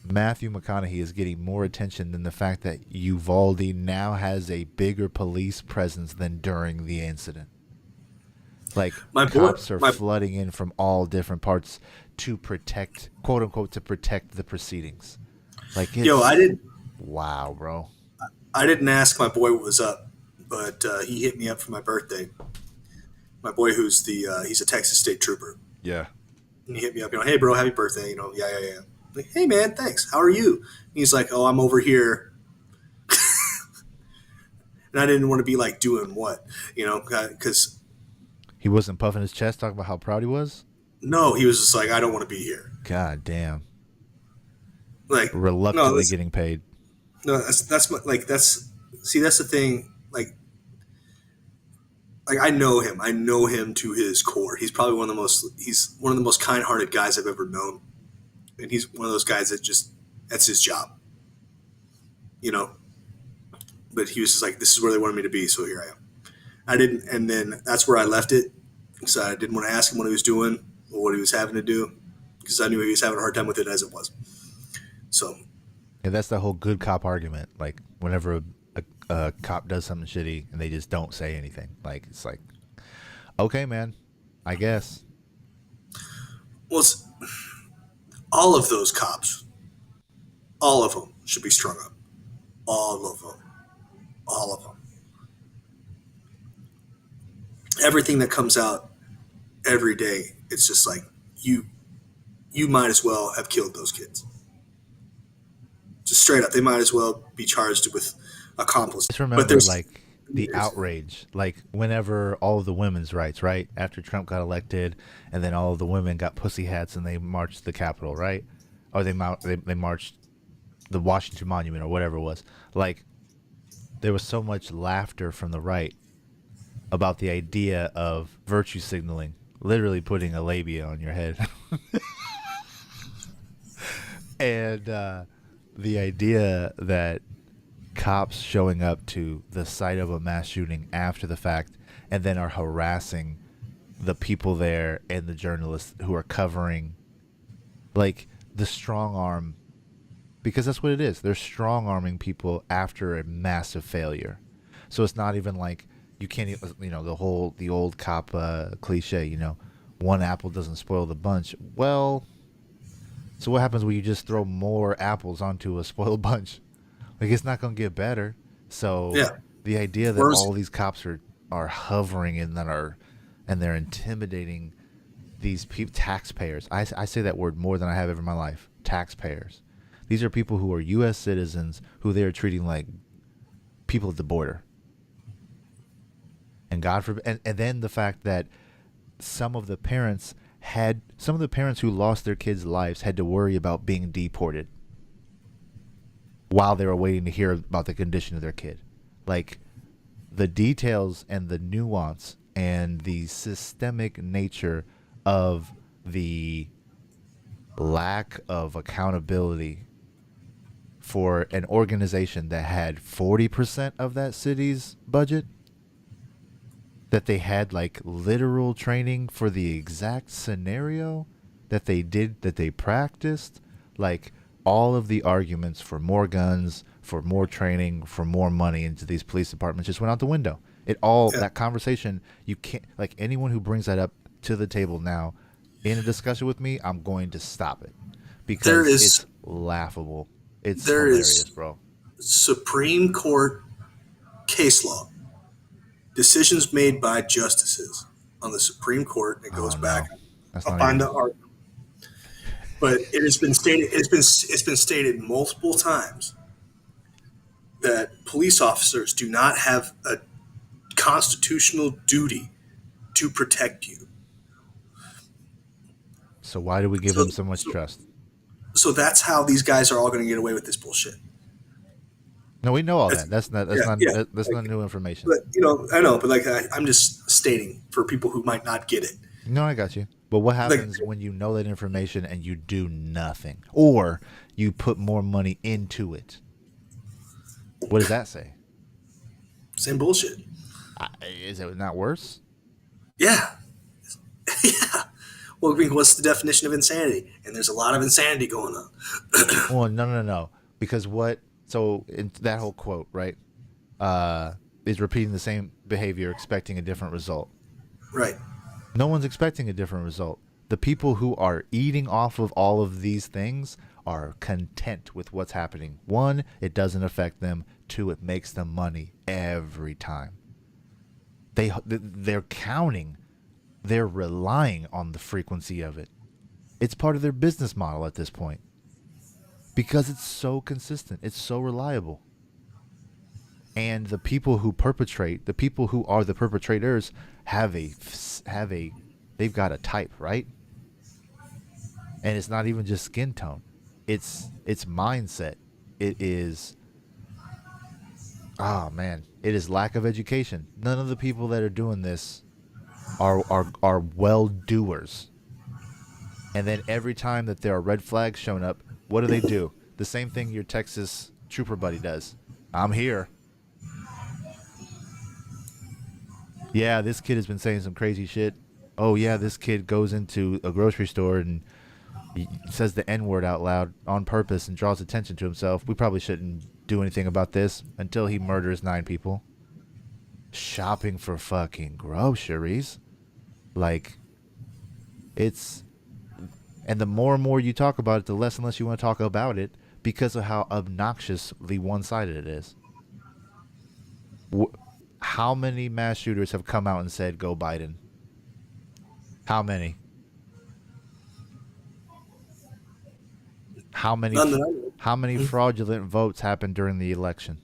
Matthew McConaughey is getting more attention than the fact that Uvalde now has a bigger police presence than during the incident. Like, cops are flooding in from all different parts to protect, quote unquote, to protect the proceedings. Like, I didn't. Wow, bro. I didn't ask my boy what was up but he hit me up for my birthday. My boy, who's he's a Texas State Trooper. Yeah. And he hit me up, hey, bro, happy birthday. Yeah. Like, hey, man, thanks. How are you? And he's like, oh, I'm over here. And I didn't want to be like, doing what? Because he wasn't puffing his chest talking about how proud he was? No, he was just like, I don't want to be here. God damn. Like, reluctantly getting paid. No, that's the thing. Like I know him. I know him to his core. He's probably one of the most kind-hearted guys I've ever known. And he's one of those guys that's his job. But he was just like, this is where they wanted me to be, so here I am. I didn't, and then that's where I left it. So I didn't want to ask him what he was doing or what he was having to do, because I knew he was having a hard time with it as it was. So. Yeah, that's the whole good cop argument. Like, whenever a cop does something shitty and they just don't say anything. Like, it's like, okay, man, I guess. Well, all of those cops, all of them should be strung up. All of them. Everything that comes out every day, it's just like, you might as well have killed those kids. Just straight up, they might as well be charged with accomplice. Just remember, like, the outrage, like whenever all of the women's rights, right? After Trump got elected, and then all of the women got pussy hats and they marched the Capitol, right? Or they marched the Washington Monument or whatever it was. Like, there was so much laughter from the right about the idea of virtue signaling, literally putting a labia on your head. And the idea that cops showing up to the site of a mass shooting after the fact and then are harassing the people there and the journalists who are covering, like, the strong arm, because that's what it is. They're strong arming people after a massive failure. So it's not even like you can't, the old cop cliche, one apple doesn't spoil the bunch. Well, so what happens when you just throw more apples onto a spoiled bunch? Like, it's not going to get better. So yeah. The idea that all these cops are hovering and they're intimidating these taxpayers. I say that word more than I have ever in my life. Taxpayers. These are people who are U.S. citizens who they are treating like people at the border. And God forbid, and then the fact that some of the parents who lost their kids' lives had to worry about being deported while they were waiting to hear about the condition of their kid. Like, the details and the nuance and the systemic nature of the lack of accountability for an organization that had 40% of that city's budget, that they had like literal training for the exact scenario that they practiced, like all of the arguments for more guns, for more training, for more money into these police departments just went out the window. That conversation, you can't, like, anyone who brings that up to the table now in a discussion with me, I'm going to stop it because it's laughable. It's hilarious, bro. Supreme Court case law, decisions made by justices on the Supreme Court. It goes back. I'll find the article. But it has been stated. It's been stated multiple times that police officers do not have a constitutional duty to protect you. So why do we give them so much trust? So that's how these guys are all going to get away with this bullshit. No, we know all that. That's not new information. But I know. But like, I'm just stating for people who might not get it. No, I got you. But what happens when you know that information and you do nothing, or you put more money into it? What does that say? Same bullshit. Is it not worse? Yeah. Yeah. Well, what's the definition of insanity? And there's a lot of insanity going on. Well, no. Because in that whole quote, right, is repeating the same behavior, expecting a different result. Right. No one's expecting a different result. The people who are eating off of all of these things are content with what's happening. One, it doesn't affect them. Two, it makes them money every time. They're counting. They're relying on the frequency of it. It's part of their business model at this point. Because it's so consistent. It's so reliable. And the people who perpetrate, the people who are the perpetrators they've got a type, right? And it's not even just skin tone. It's mindset. It is, oh man, it is lack of education. None of the people that are doing this are well doers. And then every time that there are red flags showing up, what do? The same thing your Texas trooper buddy does. I'm here. Yeah, this kid has been saying some crazy shit. Oh yeah, this kid goes into a grocery store and he says the N-word out loud on purpose and draws attention to himself. We probably shouldn't do anything about this until he murders 9 people. Shopping for fucking groceries. Like, it's... And the more and more you talk about it, the less and less you want to talk about it because of how obnoxiously one-sided it is. How many mass shooters have come out and said, go Biden? How many? How many fraudulent votes happened during the election?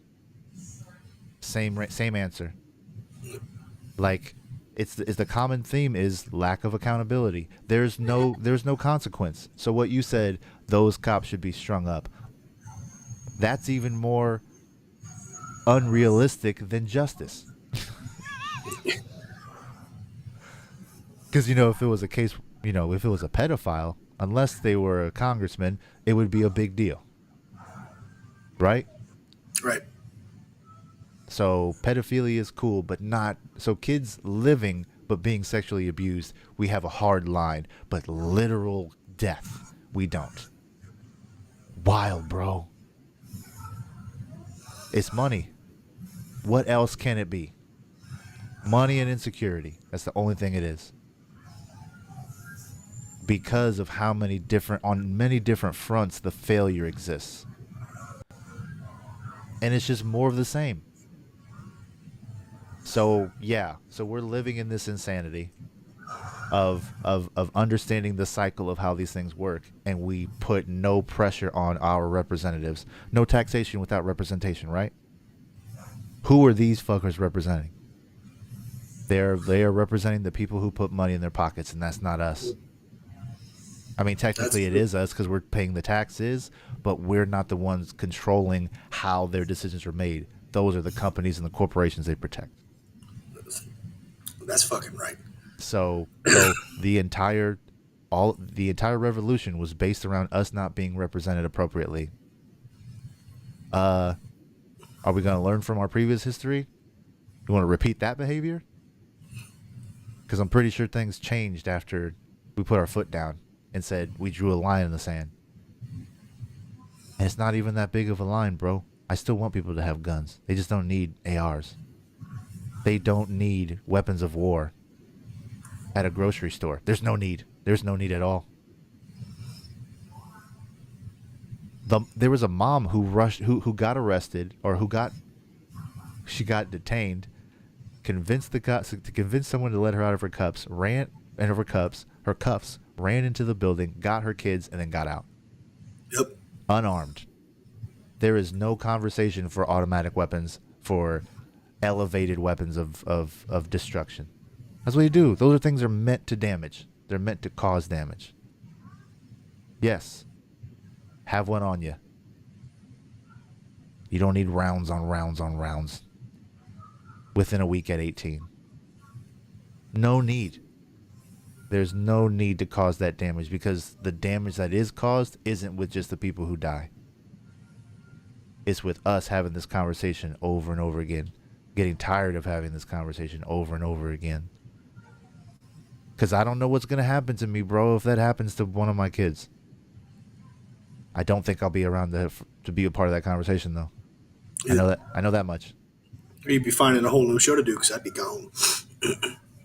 Same answer. Like, it's the common theme is lack of accountability. There's no consequence. So what you said, those cops should be strung up. That's even more unrealistic than justice. Because, if it was a case, if it was a pedophile, unless they were a congressman, it would be a big deal. Right? Right. So pedophilia is cool, but not... So kids living but being sexually abused, we have a hard line. But literal death, we don't. Wild, bro. It's money. What else can it be? Money and insecurity. That's the only thing it is. Because of how many different... On many different fronts, the failure exists. And it's just more of the same. So, yeah. So we're living in this insanity of understanding the cycle of how these things work, and we put no pressure on our representatives. No taxation without representation, right? Who are these fuckers representing? They are representing the people who put money in their pockets, and that's not us. I mean, technically it is us because we're paying the taxes, but we're not the ones controlling how their decisions are made. Those are the companies and the corporations they protect. That's fucking right. So the entire revolution was based around us not being represented appropriately. Are we going to learn from our previous history? You want to repeat that behavior? Because I'm pretty sure things changed after we put our foot down and said we drew a line in the sand. And it's not even that big of a line, bro. I still want people to have guns. They just don't need ARs. They don't need weapons of war at a grocery store. There's no need. There's no need at all. There was a mom who got arrested, or she got detained, convinced someone to let her out of her cuffs, her cuffs, ran into the building, got her kids, and then got out. Yep. Unarmed. There is no conversation for automatic weapons, for elevated weapons of destruction. That's what you do. Those are things that are meant to damage. They're meant to cause damage. Yes. Have one on you. You don't need rounds on rounds on rounds within a week at 18. No need. There's no need to cause that damage, because the damage that is caused isn't with just the people who die. It's with us having this conversation over and over again. Getting tired of having this conversation over and over again. Because I don't know what's going to happen to me, bro, if that happens to one of my kids. I don't think I'll be around to be a part of that conversation, though. Yeah. I know that much. You'd be finding a whole new show to do, because I'd be gone.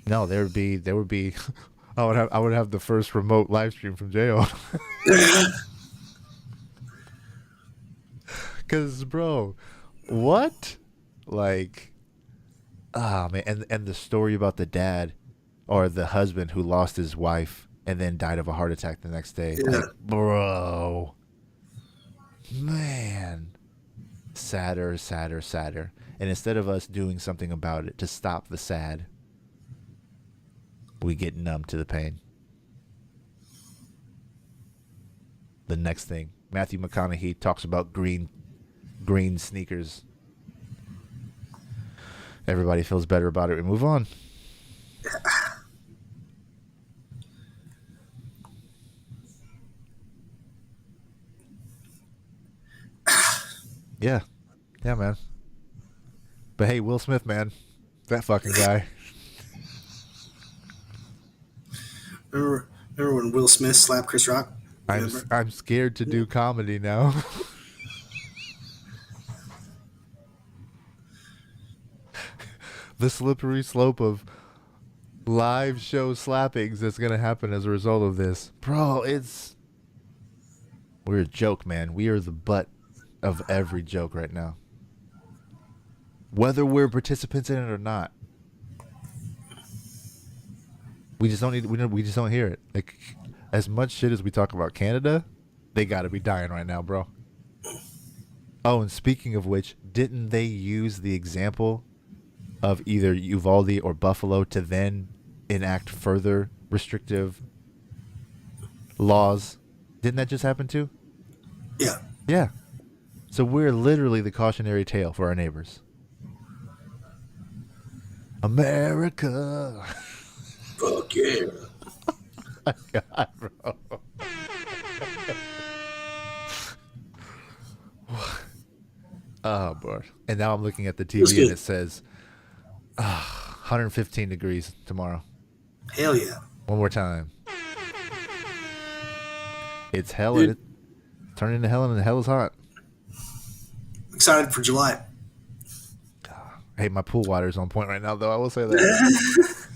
No, there would be I would have the first remote live stream from jail. Because, bro, what? Like, Ah, man, and the story about the dad or the husband who lost his wife and then died of a heart attack the next day. Yeah. Like, bro, man, sadder, sadder, sadder. And instead of us doing something about it to stop the sad, we get numb to the pain. The next thing, Matthew McConaughey talks about green sneakers. Everybody feels better about it. We move on. Yeah. Yeah, man. But hey, Will Smith, man. That fucking guy. Remember when Will Smith slapped Chris Rock? Remember? I'm scared to do comedy now. The slippery slope of live show slappings that's going to happen as a result of this. Bro, we're a joke, man. We are the butt of every joke right now. Whether we're participants in it or not. We just don't hear it. Like, as much shit as we talk about Canada, they got to be dying right now, bro. Oh, and speaking of which, didn't they use the example of either Uvalde or Buffalo to then enact further restrictive laws? Didn't that just happen too? Yeah. Yeah. So we're literally the cautionary tale for our neighbors. America. Fuck yeah. God, bro. Oh, boy. And now I'm looking at the TV and it says 115 degrees tomorrow. Hell yeah. One more time. It's hell and it's turning into hell and hell is hot. Excited for July. Hey, my pool water's on point right now, though. I will say that.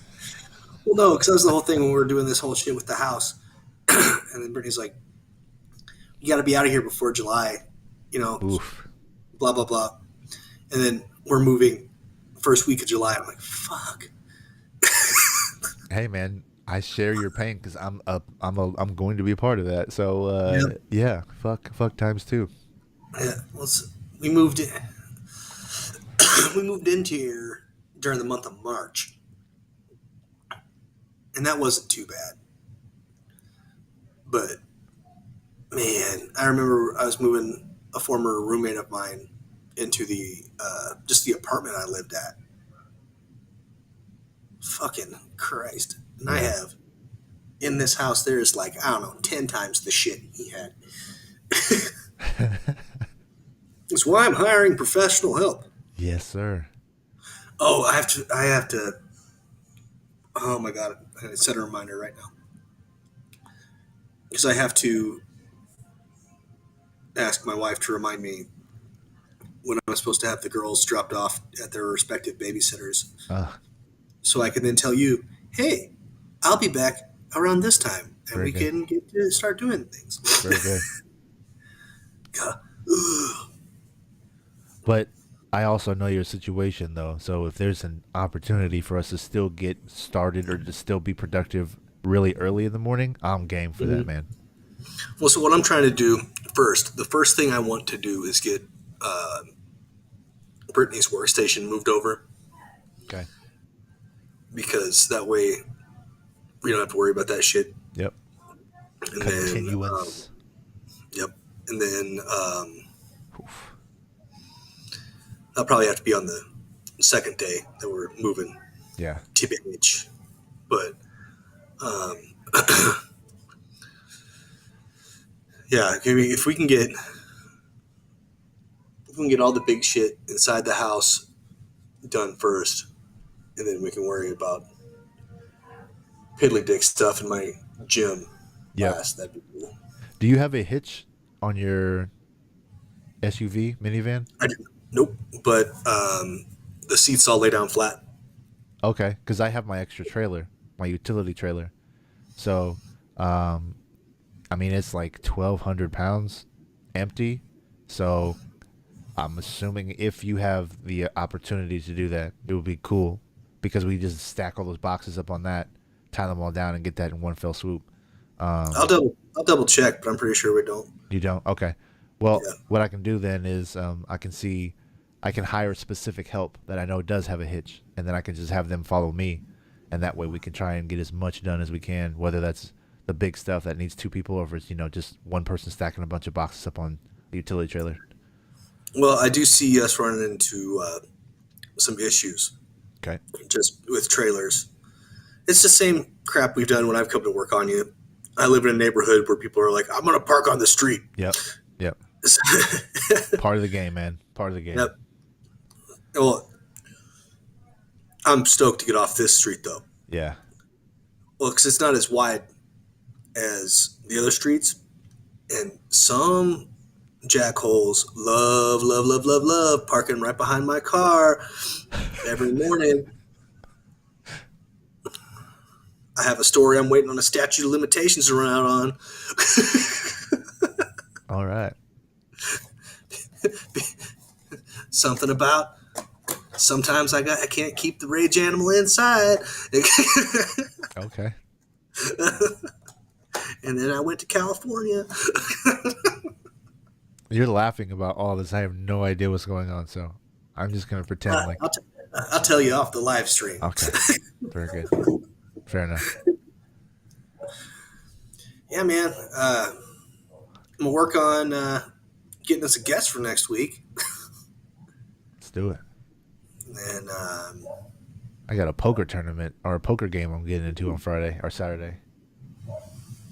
Well, no, because that was the whole thing when we were doing this whole shit with the house. And then Brittany's like, you got to be out of here before July, Oof. blah, blah, blah. And then we're moving first week of July. I'm like, fuck. Hey, man, I share your pain because I'm going to be a part of that. So, yeah, fuck times two. Yeah, we moved in. We moved into here during the month of March. And that wasn't too bad. But, man, I remember I was moving a former roommate of mine into the apartment I lived at. Fucking Christ. And I have, in this house, there's 10 times the shit he had. That's why I'm hiring professional help. Yes, sir. Oh, I have to. Oh my God. I'm going to set a reminder right now. Because I have to ask my wife to remind me when I'm supposed to have the girls dropped off at their respective babysitters. So I can then tell you, hey, I'll be back around this time. And Very we good. can get to start doing things. Very good. God. But I also know your situation, though. So if there's an opportunity for us to still get started or to still be productive really early in the morning, I'm game for that, man. Well, so what I'm trying to do the first thing I want to do is get Brittany's workstation moved over. Okay. Because that way we don't have to worry about that shit. Yep. And Continuance. yep. And then I'll probably have to be on the second day that we're moving. Yeah. TBH. But yeah, I mean, if we can get all the big shit inside the house done first, and then we can worry about piddly dick stuff in my gym last. That'd be cool. Do you have a hitch on your SUV minivan? I do. Nope. But the seats all lay down flat. Okay, because I have my extra trailer, my utility trailer. So, I mean, it's like 1,200 pounds empty. So, I'm assuming if you have the opportunity to do that, it would be cool because we just stack all those boxes up on that, tie them all down, and get that in one fell swoop. I'll double check, but I'm pretty sure we don't. You don't? Okay. Well, Yeah. what I can do then is I can hire specific help that I know does have a hitch, and then I can just have them follow me, and that way we can try and get as much done as we can, whether that's the big stuff that needs two people or if it's, just one person stacking a bunch of boxes up on a utility trailer. Well, I do see us running into some issues Okay. just with trailers. It's the same crap we've done when I've come to work on you. I live in a neighborhood where people are like, I'm going to park on the street. Yep. Part of the game, man. Part of the game. Yep. Well, I'm stoked to get off this street, though. Yeah. Well, because it's not as wide as the other streets. And some jackholes love parking right behind my car every morning. I have a story I'm waiting on a statute of limitations to run out on. All right. Something about sometimes I can't keep the rage animal inside. Okay. And then I went to California. You're laughing about all this. I have no idea what's going on, so I'm just going to pretend like... I'll tell you off the live stream. Okay. Very good. Fair enough. Yeah, man. I'm going to work on getting us a guest for next week. Let's do it. And I got a poker tournament or a poker game I'm getting into on Friday or Saturday.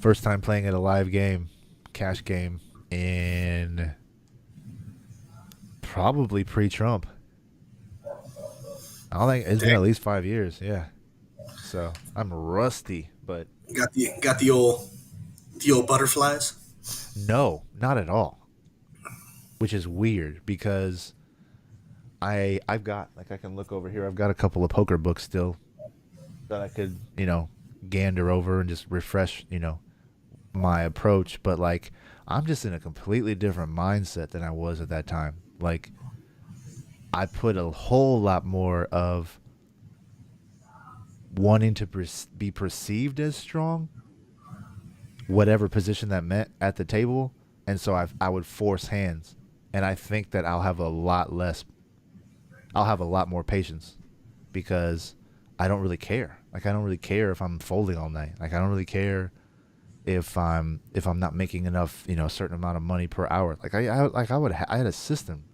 First time playing at a live game, cash game in probably pre-Trump. I don't think it's been at least 5 years. Yeah. So I'm rusty, but got the old butterflies. no, not at all. Which is weird because I've got, like, I can look over here. I've got a couple of poker books still that I could, gander over and just refresh, my approach. But, like, I'm just in a completely different mindset than I was at that time. Like, I put a whole lot more of wanting to be perceived as strong, whatever position that meant at the table. And so I would force hands. And I think that I'll have a lot more patience because I don't really care. Like, I don't really care if I'm folding all night. Like, I don't really care if I'm not making enough, a certain amount of money per hour. Like, I had a system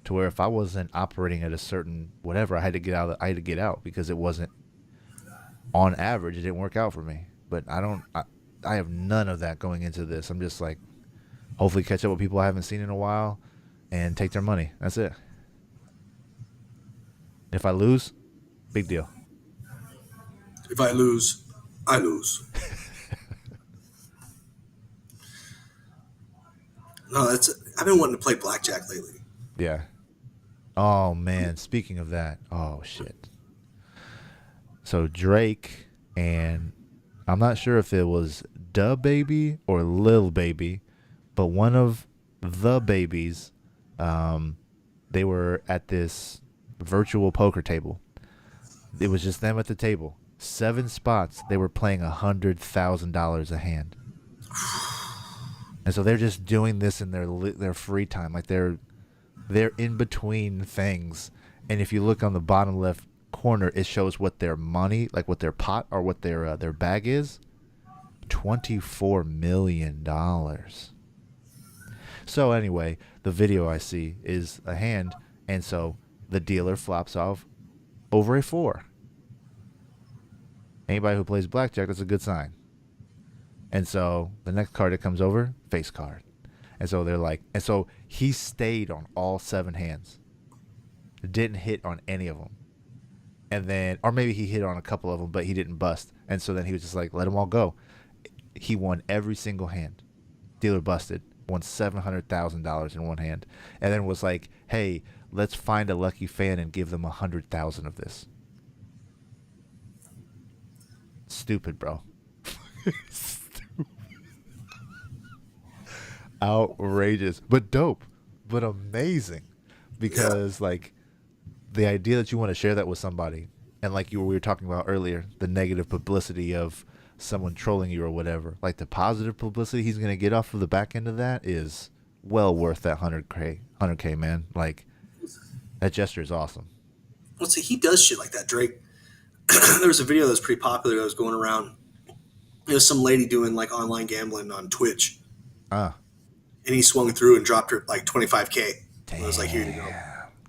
to where if I wasn't operating at a certain whatever, I had to get out. I had to get out because it wasn't, on average, it didn't work out for me. But I have none of that going into this. I'm just like, hopefully catch up with people I haven't seen in a while and take their money. That's it. If I lose, big deal. If I lose, I lose. No, I've been wanting to play blackjack lately. Yeah. Oh, man. Speaking of that. Oh, shit. So Drake and I'm not sure if it was Da Baby or Lil Baby, but one of the babies, they were at this virtual poker table. It was just them at the table. 7 spots. They were playing $100,000 a hand. And so they're just doing this in their free time. Like they're in between things. And if you look on the bottom left corner, it shows what their money, like what their pot or what their bag is. $24 million. So anyway, the video I see is a hand, and so the dealer flops off over a 4. Anybody who plays blackjack, that's a good sign. And so the next card that comes over, face card. And so they're like, and so he stayed on all 7 hands. Didn't hit on any of them. And then, or maybe he hit on a couple of them, but he didn't bust. And so then he was just like, let them all go. He won every single hand. Dealer busted. Won $700,000 in one hand. And then was like, hey, let's find a lucky fan and give them 100,000 of this. Stupid, bro. Stupid. Outrageous. But dope. But amazing. because like the idea that you want to share that with somebody, and like we were talking about earlier, the negative publicity of someone trolling you or whatever, like the positive publicity he's gonna get off of the back end of that is well worth that 100K, man. Like that gesture is awesome. Well, see, he does shit like that, Drake. There was a video that was pretty popular that was going around. There was some lady doing like online gambling on Twitch, Ah, and he swung through and dropped her like 25K. damn. I was like, here you go.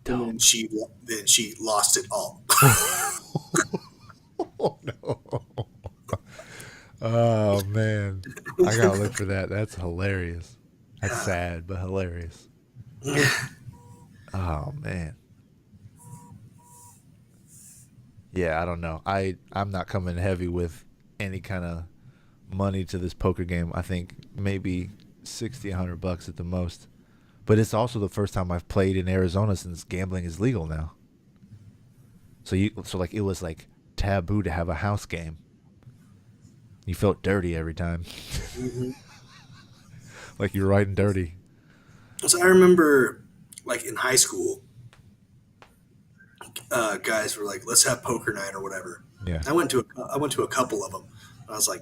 Dope. And then she lost it all. Oh no. Oh man, I gotta look for that. That's hilarious. That's sad but hilarious. Oh man. Yeah, I don't know. I'm not coming heavy with any kind of money to this poker game. I think maybe $60-$100 at the most. But it's also the first time I've played in Arizona since gambling is legal now. So like it was like taboo to have a house game. You felt dirty every time. Mm-hmm. Like you're riding dirty. So I remember, like in high school, guys were like, "Let's have poker night" or whatever. Yeah. I went to a couple of them. I was like,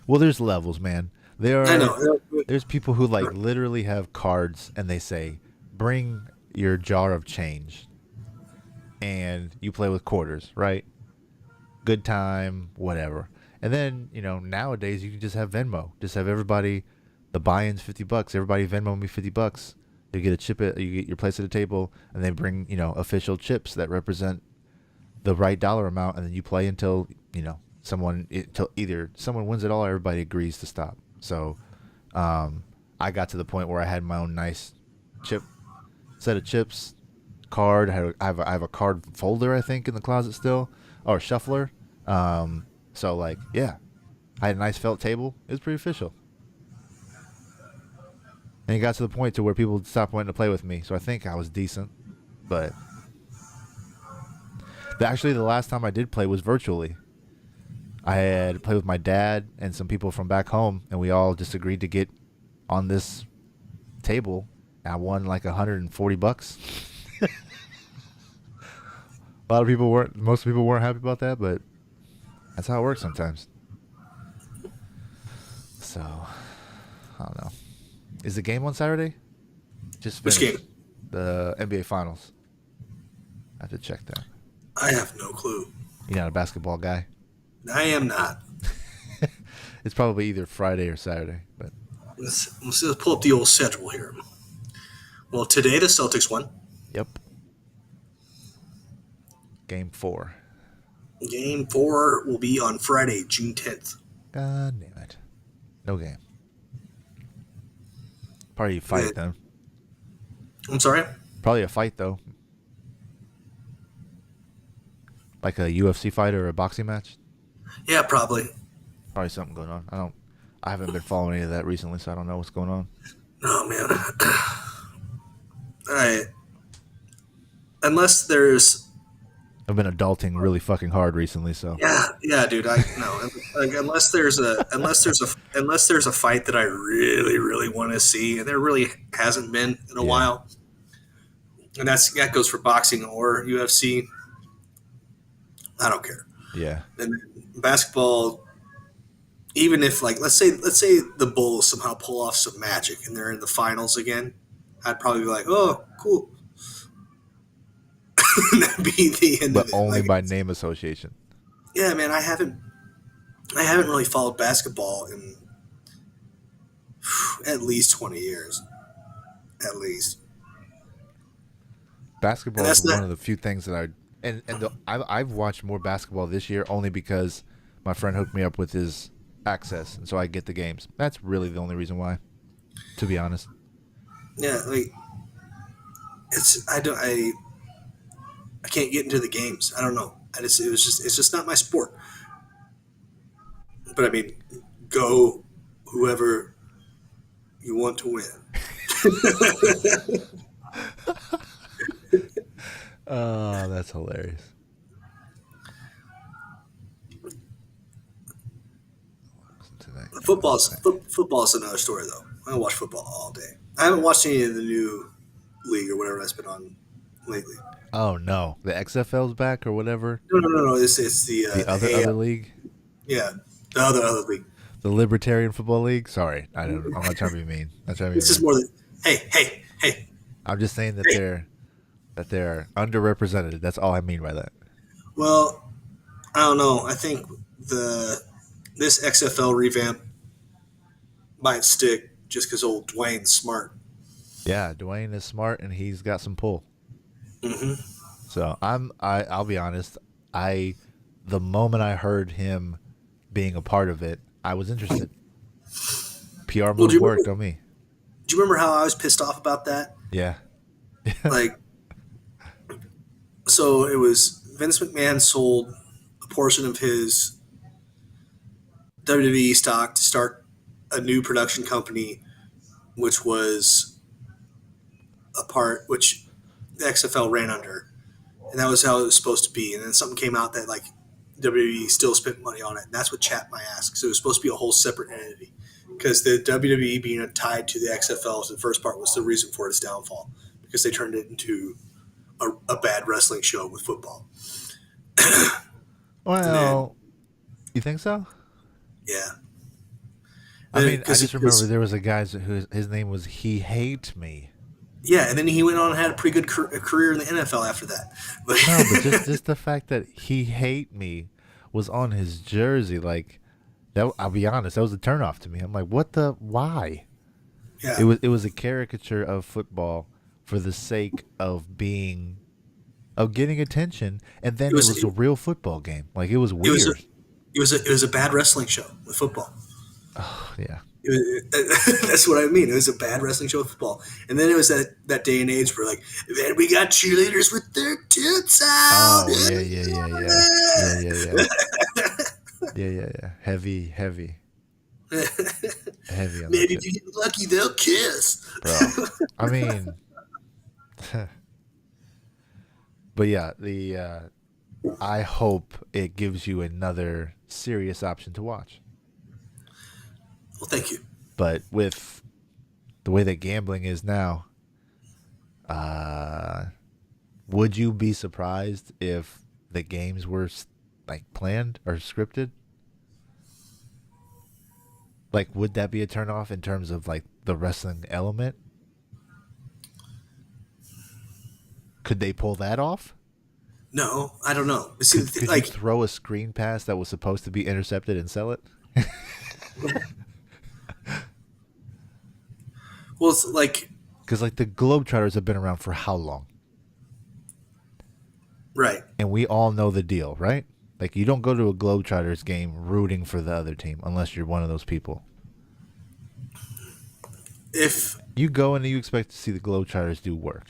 Well, there's levels, man. I know. There's people who like literally have cards and they say, "Bring your jar of change," and you play with quarters, right? Good time, whatever. And then nowadays you can just have Venmo. Just have everybody. The buy-in's $50. Everybody Venmo me $50. You get a chip. You get your place at the table, and they bring official chips that represent the right dollar amount, and then you play until either someone wins it all or everybody agrees to stop. So I got to the point where I had my own nice set of chips, card. I have a card folder, I think, in the closet still, or shuffler. So like, yeah, I had a nice felt table. It was pretty official. And it got to the point to where people stopped wanting to play with me. So I think I was decent, but actually the last time I did play was virtually. I had played with my dad and some people from back home, and we all just agreed to get on this table. I won like $140. Most people weren't happy about that, but that's how it works sometimes. So, I don't know. Is the game on Saturday? Just Which finished. game? The NBA Finals. I have to check that. I have no clue. You're not a basketball guy? I am not. It's probably either Friday or Saturday, but Let's pull up the old schedule here. Well, today the Celtics won. yep. Game 4. Game 4 will be on Friday, June 10th. God damn it. No game. Probably a fight, Yeah. then. I'm sorry? Probably a fight, though. Like a UFC fight or a boxing match. Yeah, probably. Probably something going on. I haven't been following any of that recently, so I don't know what's going on. Oh, man. All right. Unless there's... I've been adulting really fucking hard recently, so Yeah, dude. Unless there's a fight that I really, really want to see, and there really hasn't been in a while, and that goes for boxing or UFC. I don't care. yeah. And basketball, even if let's say the Bulls somehow pull off some magic and they're in the finals again, I'd probably be like, oh, cool. That'd be the end But of it. only by name association. Yeah, man, I haven't really followed basketball in at least 20 years. At least. Basketball And is that's one not- of the few things that I've watched more basketball this year only because my friend hooked me up with his access, and so I get the games. That's really the only reason why, to be honest. Yeah, I can't get into the games. I don't know. It's just not my sport. But I mean, go whoever you want to win. Oh, that's hilarious. Football's another story though. I watch football all day. I haven't watched any of the new league or whatever that's been on lately. Oh no, the XFL's back or whatever. No. It's The the other AL. league, Yeah, the other league. the Libertarian Football League. Sorry, I'm not trying to be mean. Not trying to be This is mean. more than hey. I'm just saying that Hey. they're underrepresented. That's all I mean by that. Well, I don't know. I think this XFL revamp might stick just because old Dwayne's smart. Yeah, Dwayne is smart and he's got some pull. Hmm. So I'll be honest. The moment I heard him being a part of it, I was interested. PR Well, move worked on me. do you remember how I was pissed off about that? Yeah. Like, so it was Vince McMahon sold a portion of his WWE stock to start a new production company, which was which the XFL ran under, and that was how it was supposed to be. And then something came out that like WWE still spent money on it, and that's what chapped my ass. So it was supposed to be a whole separate entity because the WWE being tied to the XFL, the first part was the reason for its downfall because they turned it into a bad wrestling show with football. Well, you think so? Yeah. I mean, I 'Cause- just remember there was a guy who his name was He Hate Me. Yeah, and then he went on and had a pretty good career in the NFL after that. But No, but just the fact that He Hate Me was on his jersey, like that. I'll be honest, that was a turnoff to me. I'm like, what the? Why? yeah, It was a caricature of football for the sake of getting attention, and then it was a real football game. Like it was it weird. was a bad wrestling show with football. Yeah. That's what I mean. It was a bad wrestling show with football. And then it was that day and age where like, then we got cheerleaders with their tits out. Oh yeah. Heavy on Maybe that if you shit. get lucky, they'll kiss. Bro. I mean, but yeah, I hope it gives you another serious option to watch. Well, thank you. But with the way that gambling is now, would you be surprised if the games were like planned or scripted? Like, would that be a turnoff in terms of like the wrestling element? Could they pull that off? No, I don't know. See, Could you like, throw a screen pass that was supposed to be intercepted and sell it? well, it's like, Because like the Globetrotters have been around for how long? right. And we all know the deal, right? Like you don't go to a Globetrotters game rooting for the other team unless you're one of those people. If, You go and you expect to see the Globetrotters do work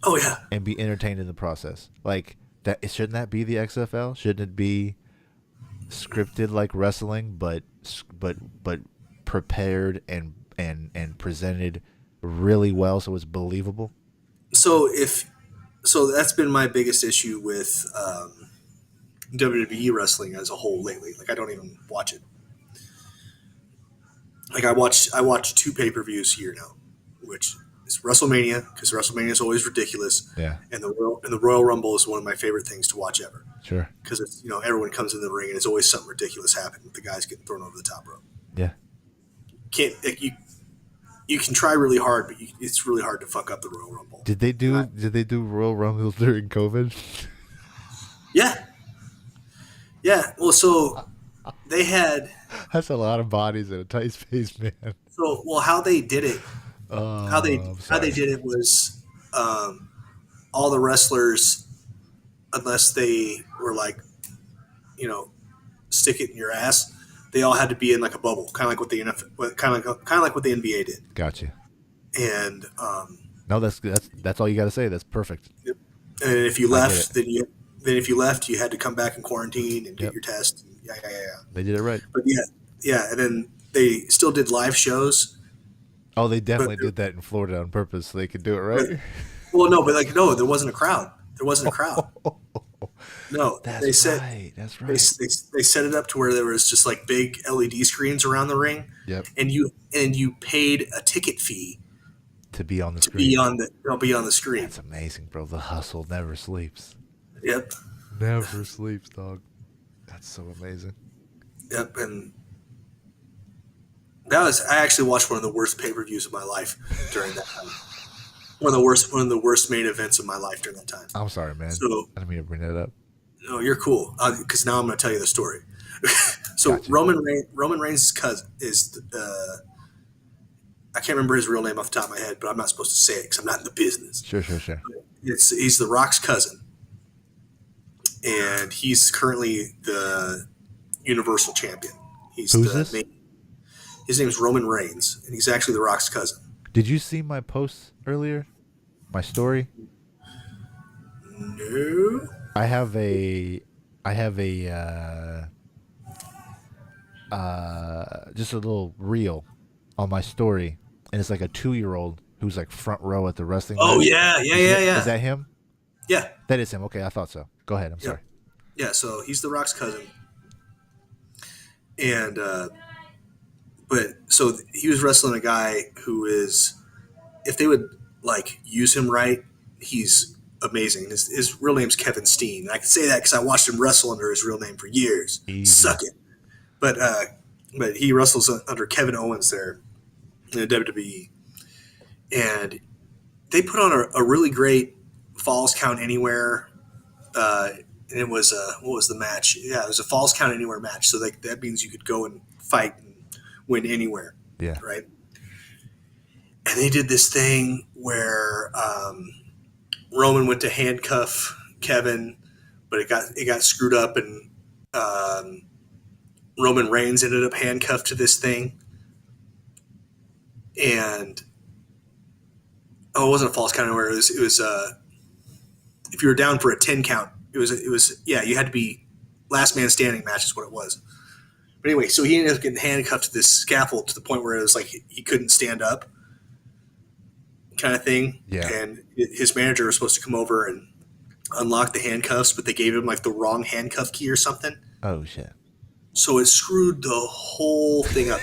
oh yeah, and be entertained in the process. Like that, shouldn't that be the XFL? Shouldn't it be scripted like wrestling, but prepared and presented really well so it's believable? so that's been my biggest issue with WWE wrestling as a whole lately. Like I don't even watch it. Like I watch 2 pay-per-views a year now, which is WrestleMania because WrestleMania is always ridiculous, Yeah, and the Royal Rumble is one of my favorite things to watch ever sure. because it's everyone comes in the ring and it's always something ridiculous happening with the guys getting thrown over the top rope. Yeah. Can't like, you can try really hard, but it's really hard to fuck up the Royal Rumble. Did they do Royal Rumbles during COVID? Yeah. Well, so they had That's a lot of bodies in a tight space, man. how they did it. How they did it was all the wrestlers, unless they were like, stick it in your ass, they all had to be in like a bubble, kind of like what the NFL, kind of like what the NBA did. Gotcha. And No, that's all you got to say. That's perfect. and if you I get left, then if you left, you had to come back and quarantine and get Yep. your test. Yeah. They did it right. But yeah, and then they still did live shows. Oh, they definitely did that in Florida on purpose so they could do it right. Well, no, but there wasn't a crowd. There wasn't a crowd. No, they said right. That's right. they set it up to where there was just like big LED screens around the ring, Yep. and you paid a ticket fee to be on the to screen. be on the screen. That's amazing, bro. The hustle never sleeps. Yep. Never sleeps, dog. That's so amazing. Yep. And I actually watched one of the worst pay-per-views of my life during that time. One of the worst main events of my life during that time. I'm sorry, man. So, I didn't mean to bring that up. no, you're cool. Because now I'm going to tell you the story. So Gotcha. Roman Reigns' cousin is, I can't remember his real name off the top of my head, but I'm not supposed to say it because I'm not in the business. Sure. He's The Rock's cousin, and he's currently the Universal Champion. Who's this? His name's Roman Reigns, and he's actually The Rock's cousin. Did you see my post earlier? My story? No. I have a just a little reel on my story, and it's like a 2-year-old who's like front row at the wrestling Oh match. yeah. Is that him? Yeah. That is him. Okay, I thought so. Go ahead. I'm sorry. Yeah, so he's The Rock's cousin. And but so he was wrestling a guy who is, if they would like use him right, he's amazing. His real name's Kevin Steen. And I can say that because I watched him wrestle under his real name for years. Easy. Suck it. But he wrestles under Kevin Owens there in the WWE. And they put on a really great Falls Count Anywhere. And it was what was the match? Yeah, it was a Falls Count Anywhere match. So that means you could go and fight and win anywhere. Yeah. Right. And they did this thing where Roman went to handcuff Kevin, but it got screwed up, and Roman Reigns ended up handcuffed to this thing. And it wasn't a Falls Count Anywhere. It was if you were down for a 10 count. It was you had to be last man standing match is what it was. But anyway, so he ended up getting handcuffed to this scaffold to the point where it was like he couldn't stand up, kind of thing. Yeah. And his manager was supposed to come over and unlock the handcuffs, but they gave him like the wrong handcuff key or something. Oh shit. So it screwed the whole thing up.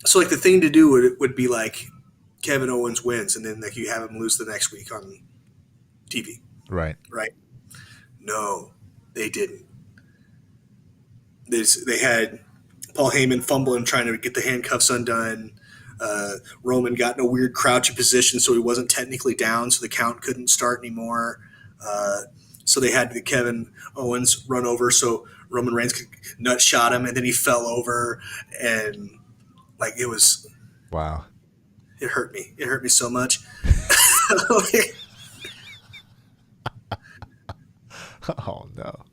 So the thing to do would be like Kevin Owens wins, and then like you have him lose the next week on TV. Right. Right. No, they didn't. They had Paul Heyman fumbling trying to get the handcuffs undone. Roman got in a weird crouching position, so he wasn't technically down, so the count couldn't start anymore. So they had Kevin Owens run over so Roman Reigns could nut shot him, and then he fell over, and like it was. Wow. It hurt me. It hurt me so much. Oh no.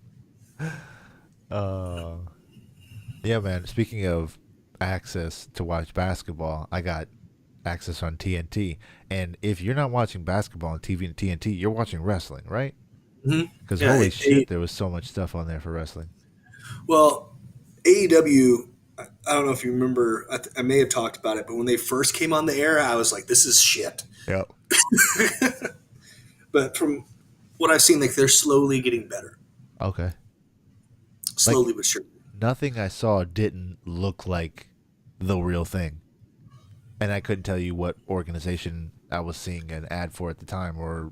Yeah, man. Speaking of access to watch basketball, I got access on TNT. And if you're not watching basketball on TV and TNT, you're watching wrestling, right? Because holy shit, there was so much stuff on there for wrestling. Well, AEW, I don't know if you remember, I may have talked about it, but when they first came on the air, I was like, this is shit. Yep. But from what I've seen, like they're slowly getting better. Okay. Slowly but surely. Nothing I saw didn't look like the real thing. And I couldn't tell you what organization I was seeing an ad for at the time, or,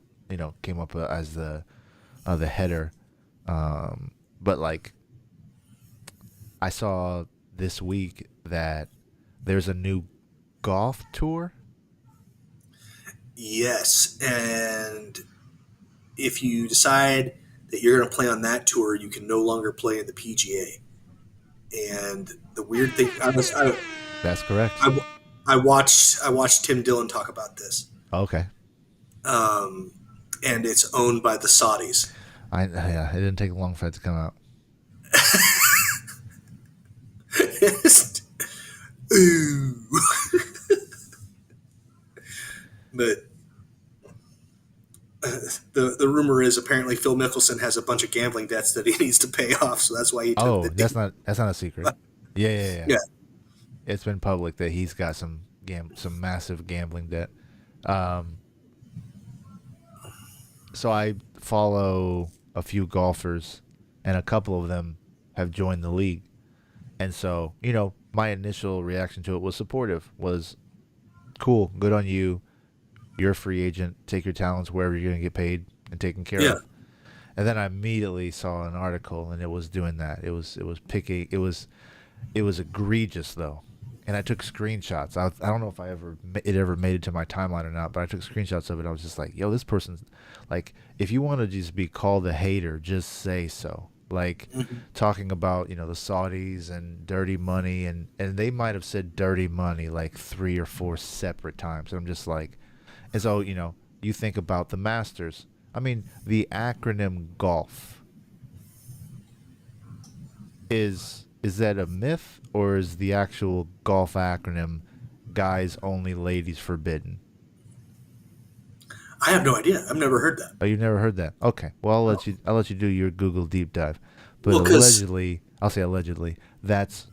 came up as the header. But like, I saw this week that there's a new golf tour. Yes, and if you decide that you're going to play on that tour, you can no longer play in the PGA. And the weird thing, That's correct. I watched Tim Dillon talk about this. Okay. And it's owned by the Saudis. It didn't take long for it to come out. Ooh. But the rumor is apparently Phil Mickelson has a bunch of gambling debts that he needs to pay off, so that's why he took the that's not a secret. Yeah. Yeah. It's been public that he's got some massive gambling debt. So I follow a few golfers, and a couple of them have joined the league. And so, my initial reaction to it was supportive, was cool, good on you. You're a free agent. Take your talents wherever you're going to get paid and taken care Yeah. of. And then I immediately saw an article, and it was doing that. It was picky. It was egregious though, and I took screenshots. I don't know if it ever made it to my timeline or not, but I took screenshots of it. I was just like, yo, this person's like, if you want to just be called a hater, just say so. Like talking about, the Saudis and dirty money, and they might have said dirty money like 3 or 4 separate times. And I'm just like, and so, you think about the Masters. I mean, the acronym golf is that a myth, or is the actual golf acronym guys only, ladies forbidden? I have no idea. I've never heard that. Oh, you've never heard that? Okay. Well, I'll let you do your Google deep dive. But Well, 'cause- allegedly, I'll say allegedly, that's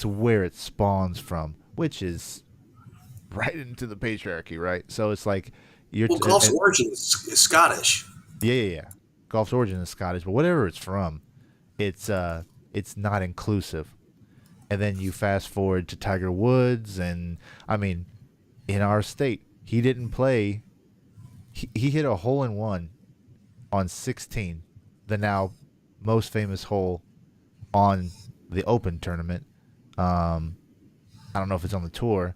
where it spawns from, which is right into the patriarchy, right? So it's like golf's origin is Scottish. Yeah. Golf's origin is Scottish, but whatever it's from, it's not inclusive. And then you fast forward to Tiger Woods, and I mean, in our state, he didn't play. He hit a hole in one on 16, the now most famous hole on the Open tournament. I don't know if it's on the tour,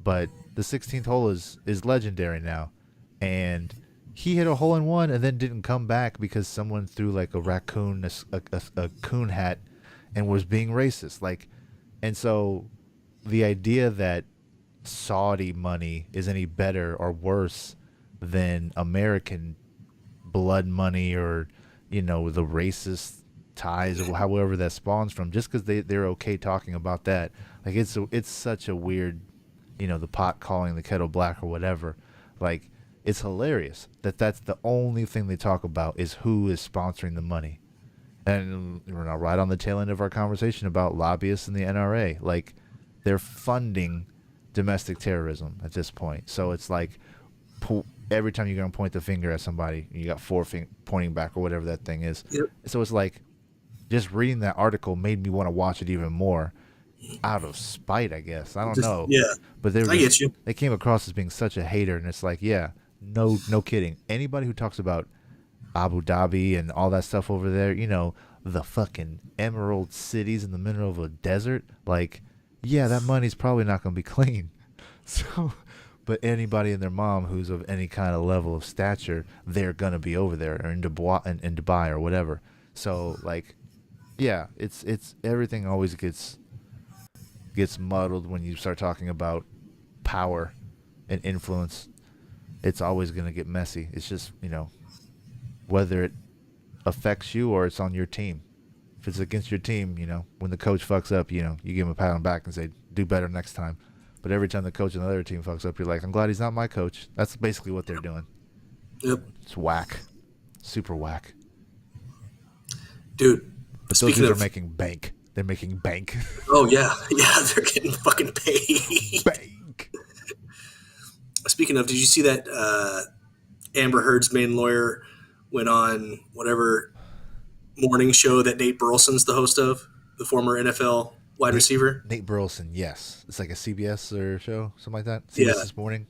but the 16th hole is legendary now, and he hit a hole in one and then didn't come back because someone threw like a raccoon, a coon hat, and was being racist. Like, and so the idea that Saudi money is any better or worse than American blood money, or the racist ties, or however that spawns from, just because they're okay talking about that, like it's such a weird, the pot calling the kettle black or whatever. Like, it's hilarious that's the only thing they talk about, is who is sponsoring the money. And we're now right on the tail end of our conversation about lobbyists and the NRA. Like, they're funding domestic terrorism at this point. So it's like, every time you're going to point the finger at somebody, you got 4 pointing back, or whatever that thing is. Yep. So it's like, just reading that article made me want to watch it even more, out of spite, I guess. I don't know. Yeah. But I get you. they came across as being such a hater, and it's like, yeah, no kidding. Anybody who talks about Abu Dhabi and all that stuff over there, the fucking emerald cities in the middle of a desert, like, yeah, that money's probably not going to be clean. So, but anybody and their mom who's of any kind of level of stature, they're going to be over there, or in Dubai or whatever. So, like, yeah, it's everything always gets muddled when you start talking about power and influence. It's always going to get messy. It's just, whether it affects you or it's on your team. If it's against your team, when the coach fucks up, you give him a pat on the back and say, do better next time. But every time the coach on the other team fucks up, you're like, I'm glad he's not my coach. That's basically what they're doing. Yep. It's whack. Super whack. Dude, But those dudes are making bank. They're making bank. Oh, yeah. Yeah, they're getting fucking paid. Bank. Speaking of, did you see that Amber Heard's main lawyer went on whatever morning show that Nate Burleson's the host of, the former NFL wide receiver? Nate Burleson, yes. It's like a CBS or show, something like that. CBS Yeah. This Morning.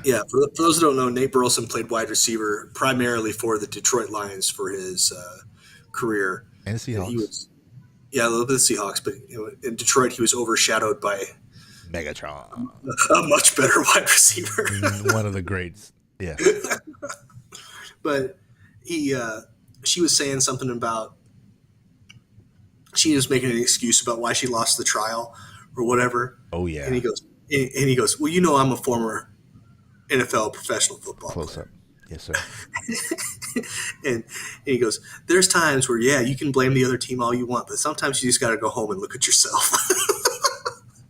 Yeah, for those who don't know, Nate Burleson played wide receiver primarily for the Detroit Lions for his career. And the Seahawks. A little bit of Seahawks, but in Detroit he was overshadowed by Megatron. a much better wide receiver. One of the greats. Yeah. But she was saying something about, she was making an excuse about why she lost the trial or whatever. Oh, yeah. And he goes, well, I'm a former NFL professional football Close player. up. Yes, sir. And he goes, there's times where, yeah, you can blame the other team all you want, but sometimes you just got to go home and look at yourself.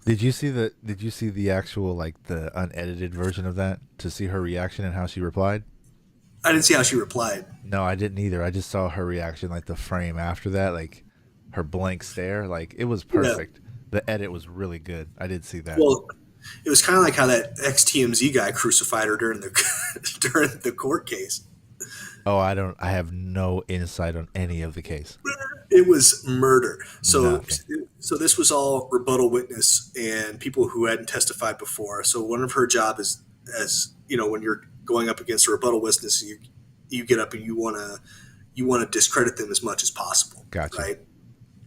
Did you see the actual, like, the unedited version of that, to see her reaction and how she replied? I didn't see how she replied. No, I didn't either. I just saw her reaction, like the frame after that, like her blank stare. Like, it was perfect. Yeah. The edit was really good. I did see that. Well, it was kind of like how that ex-TMZ guy crucified her during the court case. Oh, I have no insight on any of the case. It was murder. So So this was all rebuttal witness and people who hadn't testified before. So one of her job is, as you know, when you're going up against a rebuttal witness, you get up and you want to discredit them as much as possible, Gotcha. right?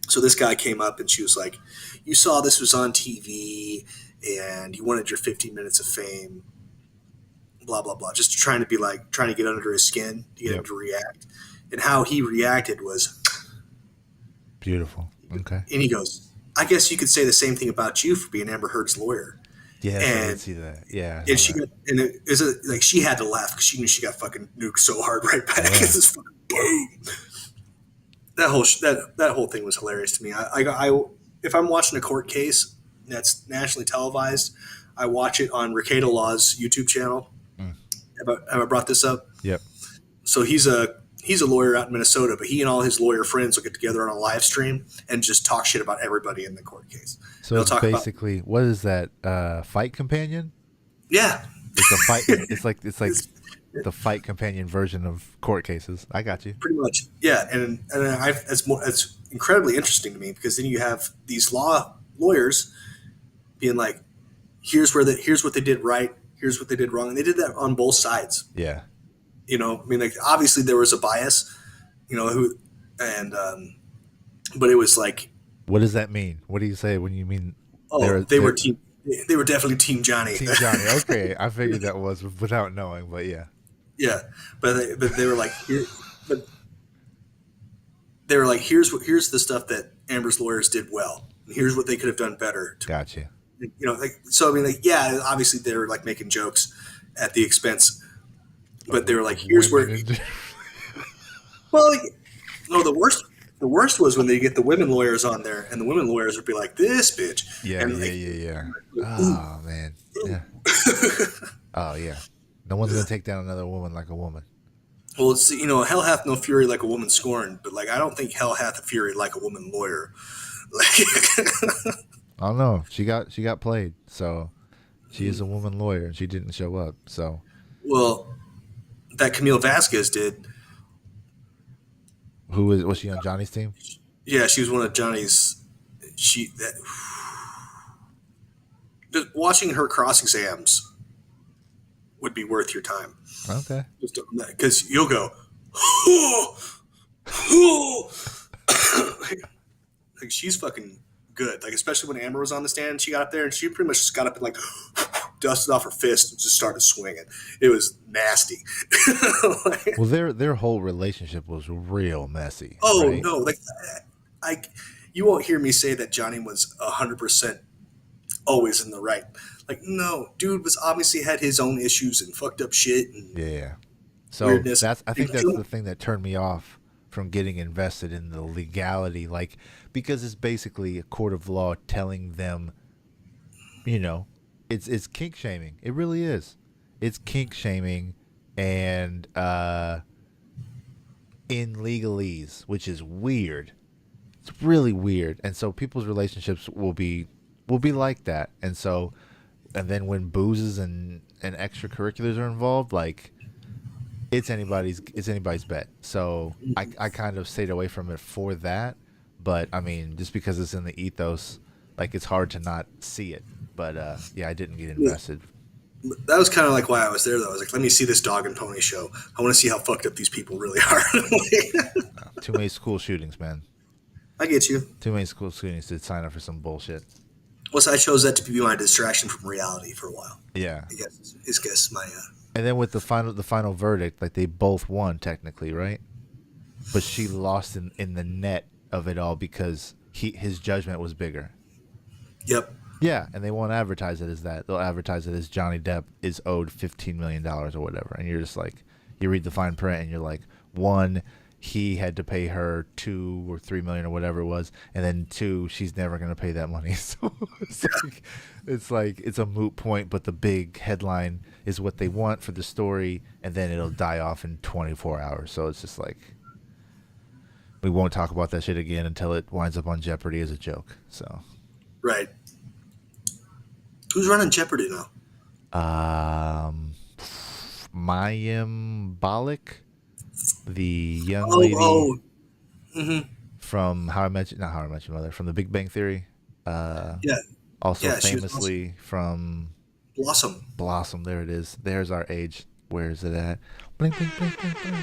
So this guy came up and she was like, "You saw this was on TV, and you wanted your 15 minutes of fame." Blah blah blah. Just trying to get under his skin to get him Yep. to react. And how he reacted was, Beautiful. Okay. and he goes, "I guess you could say the same thing about you for being Amber Heard's lawyer." Yes, I did And see that. Yeah. I and saw she that. got, and it is like she had to laugh because she knew she got fucking nuked so hard right back. Yeah. It's just fucking boom. That whole thing was hilarious to me. I if I'm watching a court case that's nationally televised, I watch it on Ricardo Law's YouTube channel. Mm. Have I brought this up? Yep. So he's a lawyer out in Minnesota, but he and all his lawyer friends will get together on a live stream and just talk shit about everybody in the court case. So They'll it's talk about, basically, what is that? Fight companion? yeah, It's a fight. it's like the fight companion version of court cases. I got you. pretty much, yeah. And it's incredibly interesting to me because then you have these lawyers being like, here's what they did right, here's what they did wrong, and they did that on both sides. Yeah. You know, I mean, like obviously there was a bias, you know, but it was like, What does that mean? What do you say when you mean? oh, they were definitely Team Johnny. Team Johnny. Okay, I figured that was without knowing, but yeah. Yeah, but they were like, here's the stuff that Amber's lawyers did well, and here's what they could have done better. Gotcha. You know, like, so I mean, like, yeah, obviously they were like making jokes at the expense, but they were like, here's where, well, like, no, the worst was when they get the women lawyers on there, and the women lawyers would be like, this bitch, Yeah, and yeah. Oh man. Yeah. Oh yeah. No one's gonna take down another woman like a woman. Well, it's, you know, hell hath no fury like a woman scorned, but like I don't think hell hath a fury like a woman lawyer. Like, I don't know. She got played, so she is a woman lawyer and she didn't show up. So well, that Camille Vasquez did. was she on Johnny's team? Yeah, she was one of Johnny's. Just watching her cross exams would be worth your time. Okay. Just because you'll go, oh, oh. Like she's fucking good. Like especially when Amber was on the stand, she got up there and she pretty much just got up and like dusted off her fist and just started swinging. It was nasty. Like, Well, their whole relationship was real messy. oh right? no, like you won't hear me say that Johnny was 100% always in the right. Like no, dude was obviously had his own issues and fucked up shit and Yeah. So weirdness. I think that's the thing that turned me off from getting invested in the legality, like because it's basically a court of law telling them, you know, it's kink shaming. It really is. It's kink shaming and in legalese, which is weird. It's really weird. And so people's relationships will be like that. And so and then when boozes and extracurriculars are involved, like it's anybody's bet. So I kind of stayed away from it for that. But I mean, just because it's in the ethos, like it's hard to not see it. But yeah, I didn't get invested. that was kind of like why I was there though. I was like, let me see this dog and pony show. I want to see how fucked up these people really are. Too many school shootings, man. I get you. Too many school shootings to sign up for some bullshit. Well, so I chose that to be my distraction from reality for a while. Yeah. I guess my And then with the final verdict, like they both won technically, right? But she lost in the net of it all because his judgment was bigger. yep. Yeah, and they won't advertise it as that. They'll advertise it as Johnny Depp is owed $15 million or whatever. And you're just like, you read the fine print and you're like, one, he had to pay her $2 or $3 million or whatever it was, and then two, she's never going to pay that money. So it's a moot point, but the big headline is what they want for the story, and then it'll die off in 24 hours. So it's just like, we won't talk about that shit again until it winds up on Jeopardy as a joke. So Right. Who's running Jeopardy now? Mayim Balik, the young lady from not How I Met Your Mother, from The Big Bang Theory. Yeah, Also yeah, she was awesome. famously from Blossom. Blossom. There it is. There's our age. Where is it at? Blink, blink, blink, blink, blink.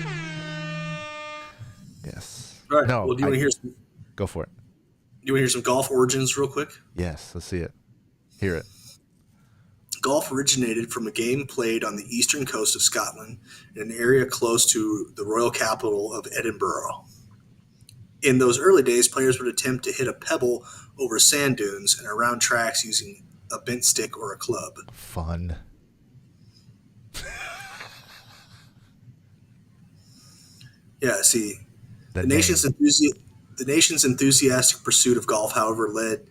Yes. All right. No, Well, do you want to hear? Do go for it. you want to hear some golf origins real quick? Yes, let's see it. Hear it. Golf originated from a game played on the eastern coast of Scotland in an area close to the royal capital of Edinburgh. In those early days, players would attempt to hit a pebble over sand dunes and around tracks using a bent stick or a club. Fun. Yeah, see, That the nation's enthusiastic pursuit of golf, however, led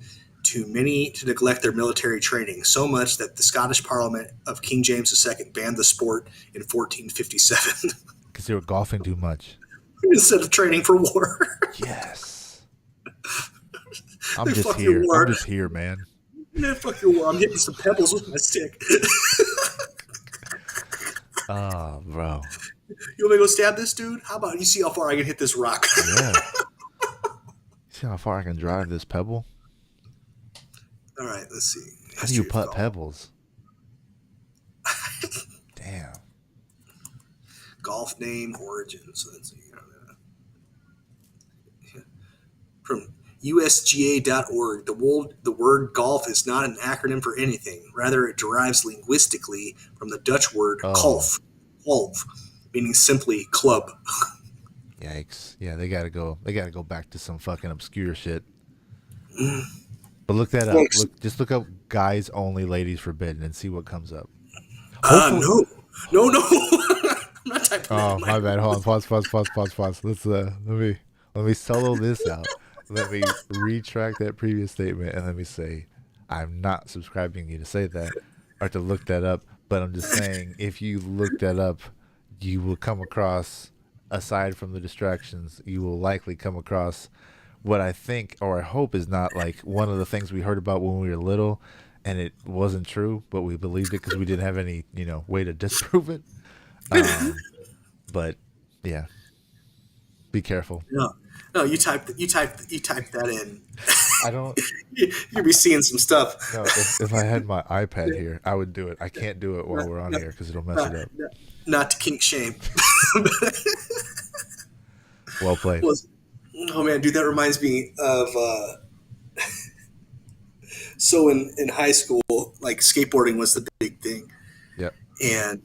to many to neglect their military training, so much that the Scottish Parliament of King James II banned the sport in 1457 because they were golfing too much. instead of training for war. Yes. I'm They just fuck here. your war. I'm just here, man. Man, fuck your war. I'm hitting some pebbles with my stick. Oh, bro. You want me to go stab this dude? How about you see how far I can hit this rock? Yeah. See how far I can drive this pebble? All right, let's see. How do you History of putt golf. pebbles? Damn. Golf name origins. Let's see. From USGA.org, the word golf is not an acronym for anything. Rather, it derives linguistically from the Dutch word kolf, meaning simply club. Yikes. Yeah, they gotta go back to some fucking obscure shit. But look that up. Thanks. Just look up guys only, ladies forbidden and see what comes up. No. I'm not typing Oh, that. my bad. Hold on. Pause. Let's let me solo this out. Let me retract that previous statement and let me say I'm not subscribing you to say that or to look that up, but I'm just saying if you look that up, you will come across, aside from the distractions, you will likely come across what I think or I hope is not like one of the things we heard about when we were little and it wasn't true, but we believed it because we didn't have any, way to disprove it. But yeah, be careful. No, you type that in. I don't. You'll be seeing some stuff. No, if I had my iPad here, I would do it. I can't do it while we're on here because it'll mess it up. Not to kink shame. Well played. Oh man, dude, that reminds me of. So in high school, like skateboarding was the big thing, Yep. and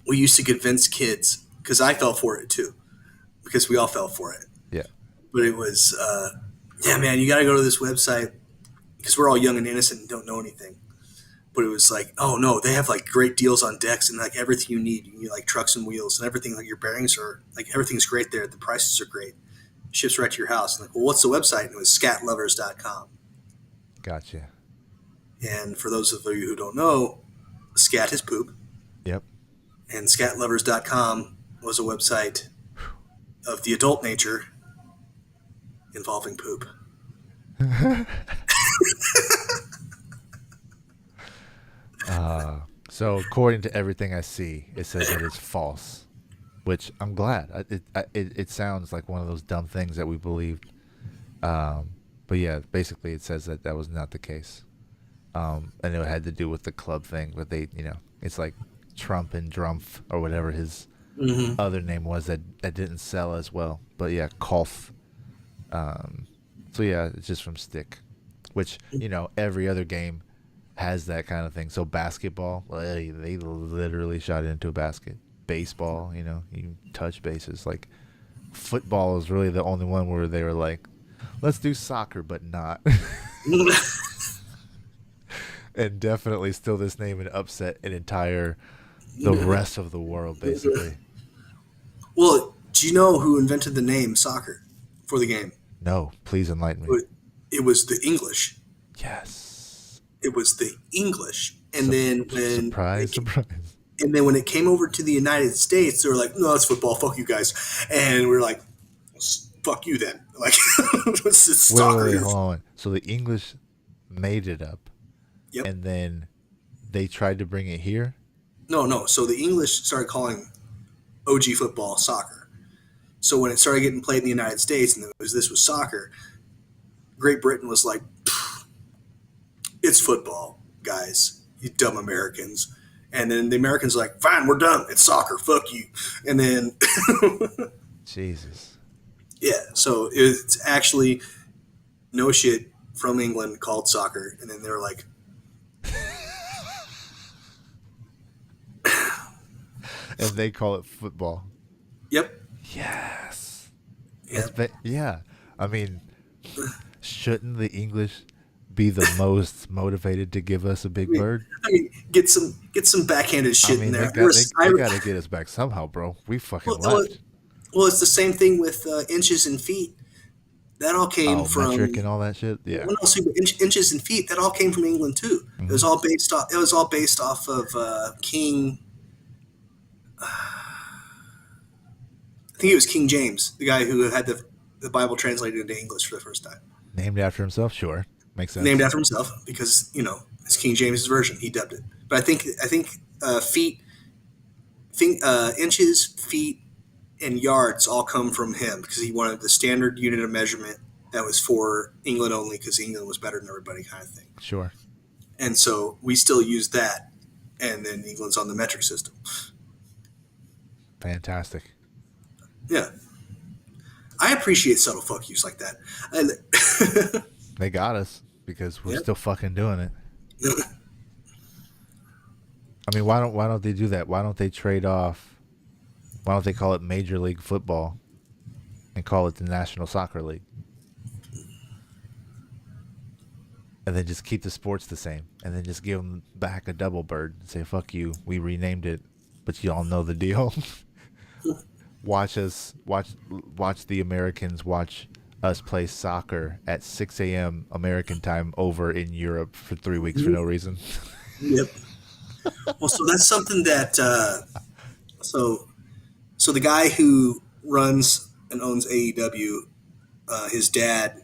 we used to convince kids because I fell for it too, because we all fell for it. Yeah. But it was, yeah, man, you got to go to this website because we're all young and innocent and don't know anything. But it was like, oh no, they have like great deals on decks and like everything you need. You need like trucks and wheels and everything. Like your bearings are like everything's great there. The prices are great. Ships right to your house. And like, well, what's the website? And it was scatlovers.com. Gotcha. And for those of you who don't know, scat is poop. Yep. And scatlovers.com was a website of the adult nature involving poop. So according to everything I see, it says that it's false, which I'm glad. It sounds like one of those dumb things that we believed. But yeah, basically it says that was not the case. And it had to do with the club thing, but they, it's like Trump and Drumpf or whatever his other name was that didn't sell as well. But yeah, Kolf. So yeah, it's just from stick, which, every other game has that kind of thing. So basketball, they literally shot it into a basket. Baseball, you touch bases. Like football is really the only one where they were like, let's do soccer, but not. And definitely still this name and upset the rest of the world, basically. Well, do you know who invented the name soccer for the game? No, please enlighten me. It was the English. Yes. It was the English. And then when surprise. And then when it came over to the United States, they were like, no, it's football. Fuck you guys. And we're like, fuck you then. Like, it's soccer. Wait, hold on. So the English made it up. Yep. And then they tried to bring it here? No. So the English started calling OG football soccer. So when it started getting played in the United States, and this was soccer, Great Britain was like, it's football, guys, you dumb Americans. And then the Americans were like, fine, we're done. It's soccer. Fuck you. And then, Jesus. yeah, so it's actually no shit from England called soccer. And then they were like, And they call it football. yep. Yes. Yep. Yeah. I mean, shouldn't the English be the most motivated to give us a big bird? I mean, get some backhanded shit I mean, in there. they got to get us back somehow, bro. We fucking left. Well, it's the same thing with inches and feet. That all came from metric and all that shit. Yeah. Well, no, see, inches and feet. That all came from England too. Mm-hmm. It was all based off of King. I think it was King James, the guy who had the Bible translated into English for the first time. Named after himself, sure, makes sense. Named after himself because it's King James' version. He dubbed it. But I think feet, inches, feet, and yards all come from him because he wanted the standard unit of measurement that was for England only because England was better than everybody, kind of thing. Sure. And so we still use that, and then England's on the metric system. Fantastic. Yeah. I appreciate subtle fuck yous like that. They got us because we're still fucking doing it. I mean, why don't they do that? Why don't they trade off? Why don't they call it Major League Football and call it the National Soccer League? And then just keep the sports the same. And then just give them back a double bird and say, fuck you, we renamed it, but you all know the deal. Watch the Americans watch us play soccer at 6 a.m. American time over in Europe for 3 weeks for no reason. Yep. Well, so that's something that so the guy who runs and owns AEW, his dad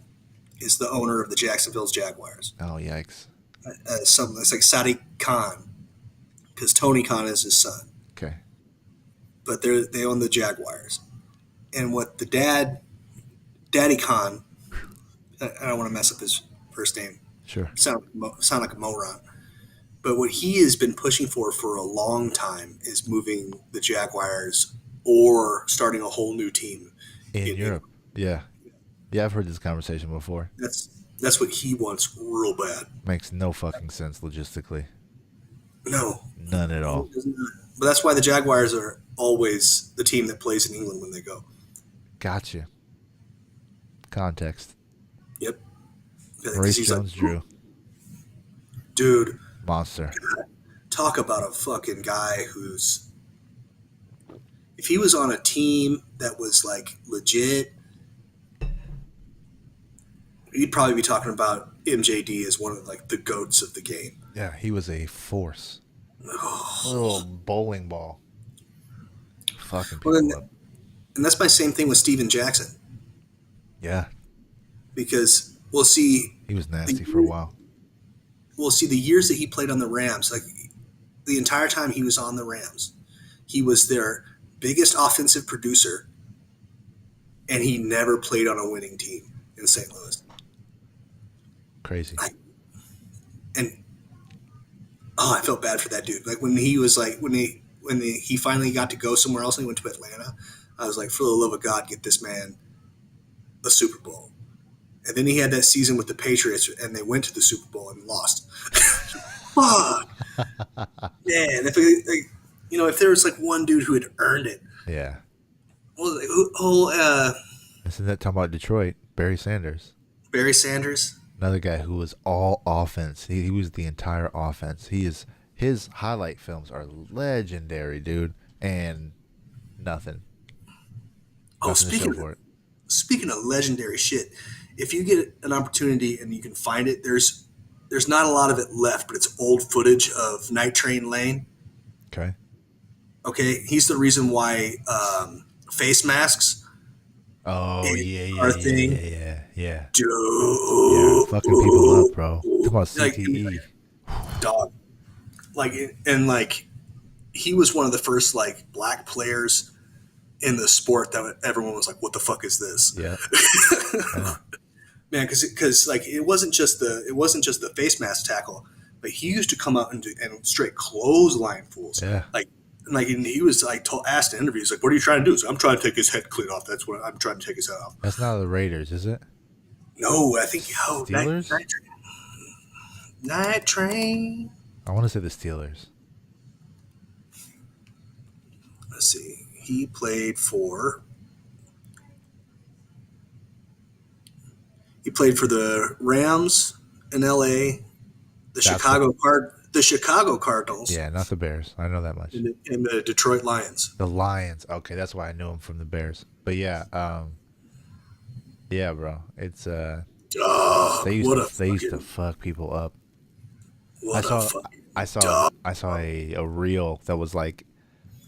is the owner of the Jacksonville Jaguars. Oh, yikes. It's like Sadiq Khan, because Tony Khan is his son. Okay. But they own the Jaguars. And what the Daddy Khan, I don't want to mess up his first name. Sure. Sound like a moron. But what he has been pushing for a long time is moving the Jaguars or starting a whole new team in Europe. Yeah. Yeah, I've heard this conversation before. That's what he wants real bad. Makes no fucking sense logistically. No. None at all. But that's why the Jaguars are always the team that plays in England when they go. Gotcha. Context. Yep. Maurice Jones-Drew. Dude. Monster. Talk about a fucking guy who's... If he was on a team that was like legit, you'd probably be talking about MJD as one of like the goats of the game. Yeah, he was a force. A little bowling ball. Fucking people up. And that's my same thing with Steven Jackson. Yeah. Because we'll see. He was nasty for a while. We'll see the years that he played on the Rams, like the entire time he was on the Rams, he was their biggest offensive producer, and he never played on a winning team in St. Louis. Crazy. I felt bad for that dude. Like when he was like when he finally got to go somewhere else and he went to Atlanta, I was like, for the love of God, get this man a Super Bowl. And then he had that season with the Patriots, and they went to the Super Bowl and lost. Fuck, man! If there was like one dude who had earned it, yeah. Isn't that talking about Detroit? Barry Sanders. Barry Sanders. Another guy who was all offense. He was the entire offense. His highlight films are legendary, dude. And nothing. Oh, speaking of legendary shit, if you get an opportunity and you can find it, there's not a lot of it left, but it's old footage of Night Train Lane. Okay, he's the reason why face masks. Oh yeah, our thing. Yeah. Dude, yeah, fucking people up, bro. Talk about CTE, dog. He was one of the first like black players in the sport that everyone was like, "What the fuck is this?" Yeah. Yeah. Man, because like it wasn't just the face mask tackle, but he used to come out and straight clothesline fools. Yeah. Like and he was like asked in interviews like, "What are you trying to do?" So I'm trying to take his head clean off. That's what I'm trying to take his head off. That's not the Raiders, is it? No, I think Steelers? Night Train. I want to say the Steelers. Let's see. He played for the Rams in LA, the Chicago Cardinals, Yeah, not the Bears. I know that much. and the Detroit Lions. The Lions. Okay, that's why I knew him from the Bears. But yeah, yeah, bro. It's they used to fuck people up. I saw a reel that was like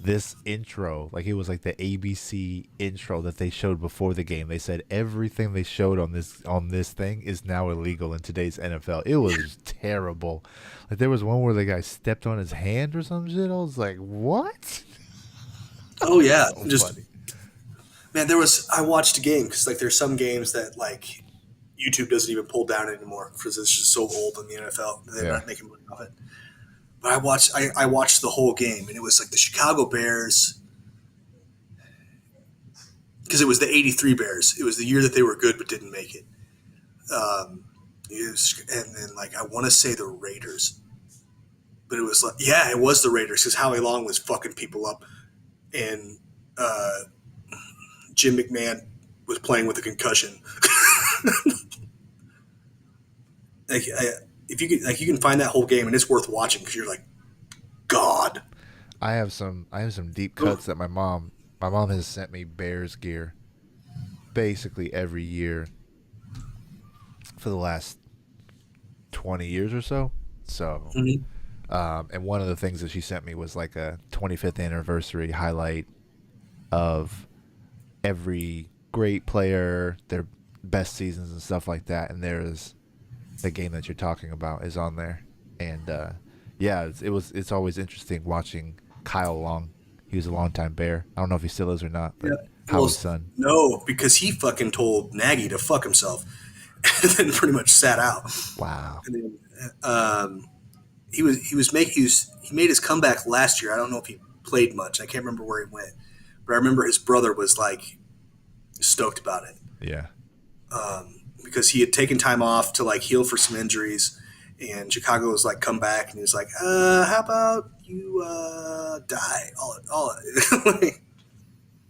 this intro, like it was like the ABC intro that they showed before the game. They said everything they showed on this thing is now illegal in today's NFL. It was terrible. Like there was one where the guy stepped on his hand or some shit. I was like, what? Oh yeah, So just funny. man. I watched a game because like there's some games that like YouTube doesn't even pull down anymore because it's just so old in the NFL. They're not making money off it. But I watched the whole game, and it was like the Chicago Bears, because it was the '83 Bears. It was the year that they were good but didn't make it. And then like I want to say the Raiders, but it was like it was the Raiders because Howie Long was fucking people up, and Jim McMahon was playing with a concussion. If you can find that whole game and it's worth watching because you're like, God. I have some deep cuts that my mom has sent me Bears gear basically every year for the last 20 years or so. So, and one of the things that she sent me was like a 25th anniversary highlight of every great player, their best seasons and stuff like that. And there's the game that you're talking about is on there. And it's always interesting watching Kyle Long. He was a longtime Bear. I don't know if he still is or not, but Howie's son. No, because he fucking told Nagy to fuck himself and then pretty much sat out. Wow. And then he made his comeback last year. I don't know if he played much. I can't remember where he went. But I remember his brother was like stoked about it. Yeah. Because he had taken time off to like heal for some injuries, and Chicago was like come back, and he was like, how about you die? All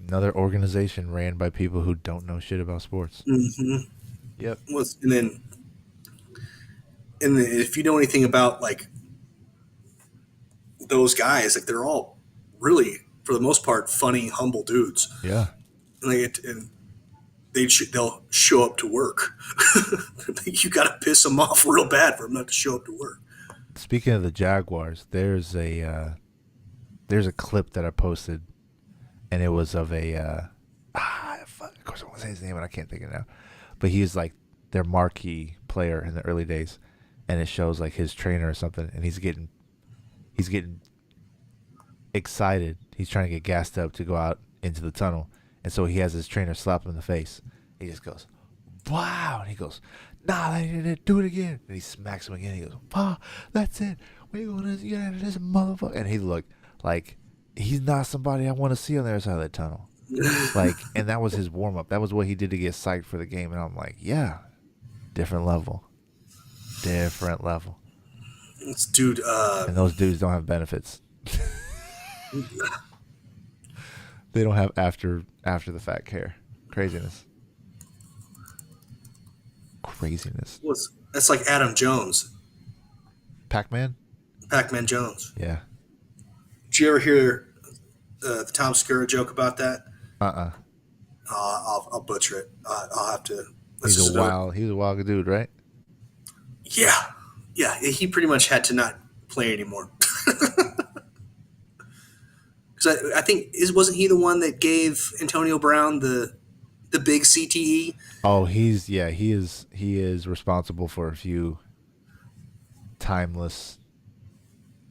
Another organization ran by people who don't know shit about sports. Mm-hmm. Yep. And then if you know anything about like those guys, like they're all really, for the most part, funny, humble dudes. Yeah. And they'll show up to work. You got to piss them off real bad for them not to show up to work. Speaking of the Jaguars, there's a clip that I posted, and it was of of course I want to say his name, but I can't think of it now. But he's like their marquee player in the early days, and it shows like his trainer or something, and he's getting excited. He's trying to get gassed up to go out into the tunnel. And so he has his trainer slap him in the face. He just goes, wow. And he goes, nah, do it again. And he smacks him again. He goes, wow, that's it. We're going to get out of this motherfucker. And he looked like he's not somebody I want to see on the other side of that tunnel. Like, and that was his warm up. That was what he did to get psyched for the game. And I'm like, yeah, different level. Different level. Dude. And those dudes don't have benefits. They don't have after the fact care. Craziness. That's like Adam Jones. Pac-Man Jones. Yeah. Did you ever hear the Tom Segura joke about that? I'll butcher it. I'll have to. He was a wild dude, right? Yeah. He pretty much had to not play anymore. Because I think wasn't he the one that gave Antonio Brown the big CTE? Oh, he is responsible for a few timeless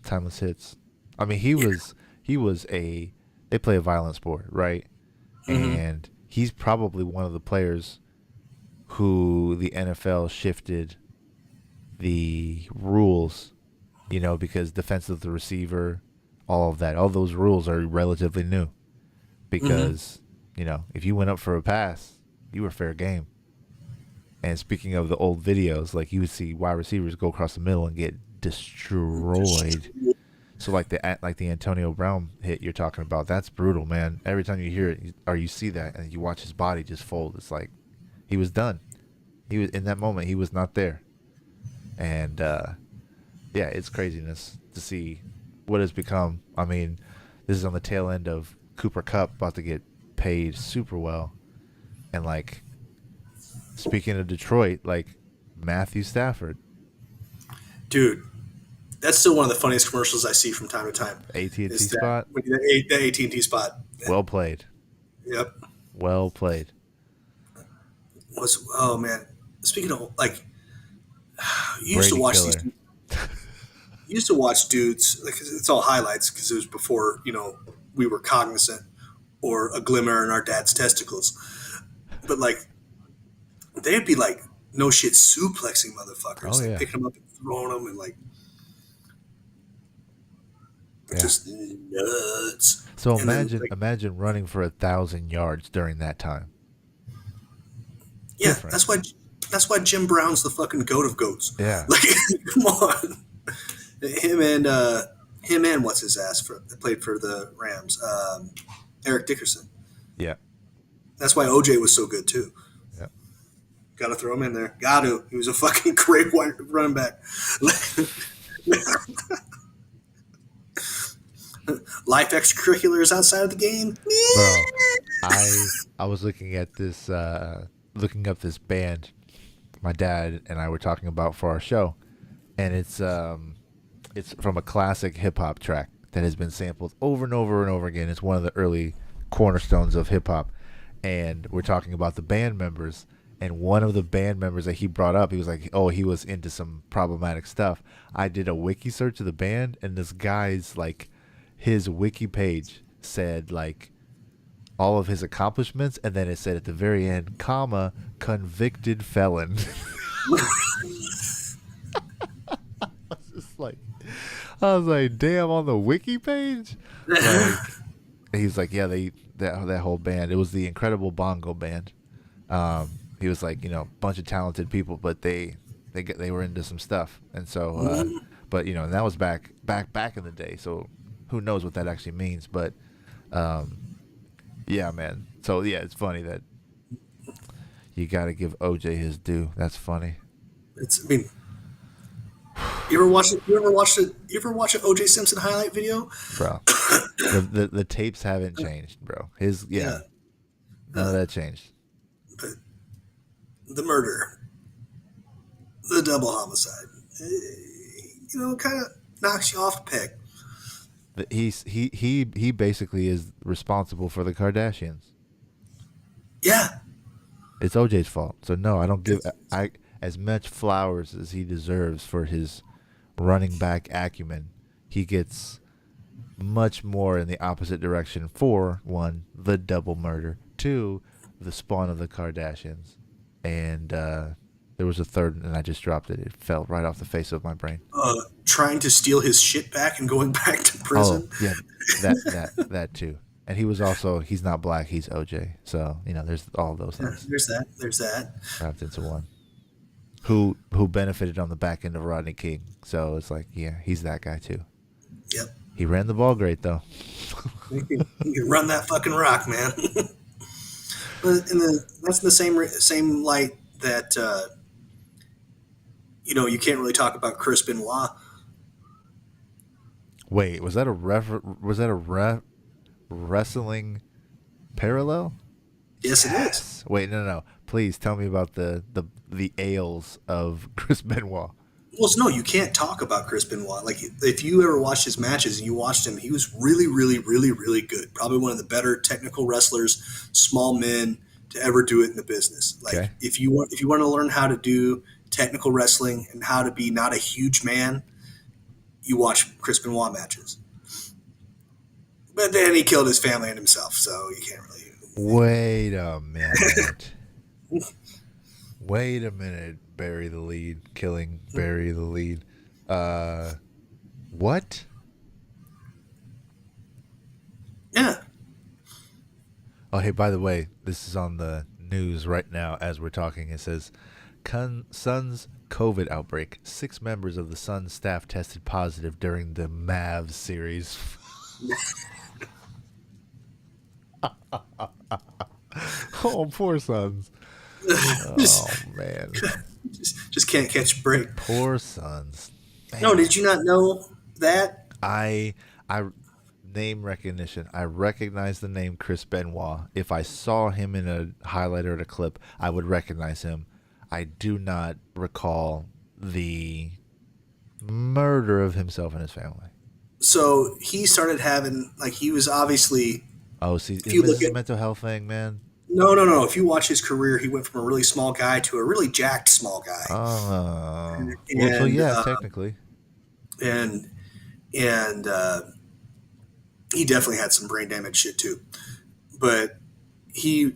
hits. I mean, they play a violent sport, right? and he's probably one of the players who the NFL shifted the rules, because defense of the receiver, all of that, all those rules are relatively new. Because, if you went up for a pass, you were fair game. And speaking of the old videos, like you would see wide receivers go across the middle and get destroyed. So like the Antonio Brown hit you're talking about, that's brutal, man. Every time you hear it or you see that and you watch his body just fold, it's like he was done. He was in that moment. He was not there. And yeah, it's craziness to see what has become. I mean, this is on the tail end of Cooper Kupp about to get paid super well, and like speaking of Detroit, like Matthew Stafford, dude. That's still one of the funniest commercials I see from time to time. AT&T spot. The AT&T spot. Well played. Yep. Well played. Oh man. Speaking of like, you used Brady to watch killer. these. You used to watch dudes like it's all highlights because it was before we were cognizant or a glimmer in our dad's testicles. But like, they'd be like no shit suplexing motherfuckers, like picking them up and throwing them and like. Yeah. Just nuts. So And then, imagine running for 1,000 yards during that time. Yeah, Different. that's why Jim Brown's the fucking goat of goats. Yeah. Like, come on. Him and what's his ass played for the Rams. Eric Dickerson. Yeah. That's why OJ was so good too. Yeah. Got to throw him in there. Got to. He was a fucking great running back. Life extracurriculars outside of the game. Bro, I was looking at this, looking up this band my dad and I were talking about for our show, and it's from a classic hip hop track that has been sampled over and over and over again. It's one of the early cornerstones of hip hop, and we're talking about the band members. And one of the band members that he brought up, he was like, "Oh, he was into some problematic stuff." I did a wiki search of the band, and this guy's like. His wiki page said like all of his accomplishments, and then it said at the very end, comma, convicted felon. I was like, damn, on the wiki page? Like, he's like, yeah, that whole band, it was the Incredible Bongo Band. He was like, bunch of talented people, but they were into some stuff. And so, but and that was back in the day. So who knows what that actually means, but yeah, man. So yeah, it's funny that you got to give OJ his due. That's funny. You ever watch an OJ Simpson highlight video? Bro. the tapes haven't changed, bro. None of that changed. But the murder, the double homicide, kind of knocks you off a peg. He basically is responsible for the Kardashians. Yeah. It's OJ's fault. So no, I don't give as much flowers as he deserves for his running back acumen. He gets much more in the opposite direction for, one, the double murder, two, the spawn of the Kardashians, and there was a third, and I just dropped it. It fell right off the face of my brain. Trying to steal his shit back and going back to prison. Oh, yeah, that too. And he's not black, he's OJ. So, there's all of those things. There's that. Wrapped into one. Who benefited on the back end of Rodney King. So it's like, yeah, he's that guy too. Yep. He ran the ball great though. He can run that fucking rock, man. That's the same light that you can't really talk about Chris Benoit. Wait, was that a wrestling parallel? Yes, it is. Wait, no. Please tell me about the ails of Chris Benoit. Well, no, you can't talk about Chris Benoit. Like, if you ever watched his matches and you watched him, he was really, really, really, really good. Probably one of the better technical wrestlers, small men, to ever do it in the business. Like, okay. if you want to learn how to do technical wrestling and how to be not a huge man, you watch Chris Benoit matches. But then he killed his family and himself, so you can't really. Wait a minute. Wait a minute. Bury the lead. Killing. Bury the lead. What? Yeah. Oh, hey, by the way, this is on the news right now as we're talking. It says, Suns COVID outbreak. 6 members of the Suns staff tested positive during the Mavs series. Oh, poor Suns. Oh, man. Just can't catch a break. Poor Suns. Man. No, did you not know that? I name recognition. I recognize the name Chris Benoit. If I saw him in a highlight or a clip, I would recognize him. I do not recall the murder of himself and his family. So he started having, like, he was obviously. Oh, see, If you this look is a at- mental health thing, man. No. If you watch his career, he went from a really small guy to a really jacked small guy. Oh, well, so yeah, technically. And he definitely had some brain damage shit too. But he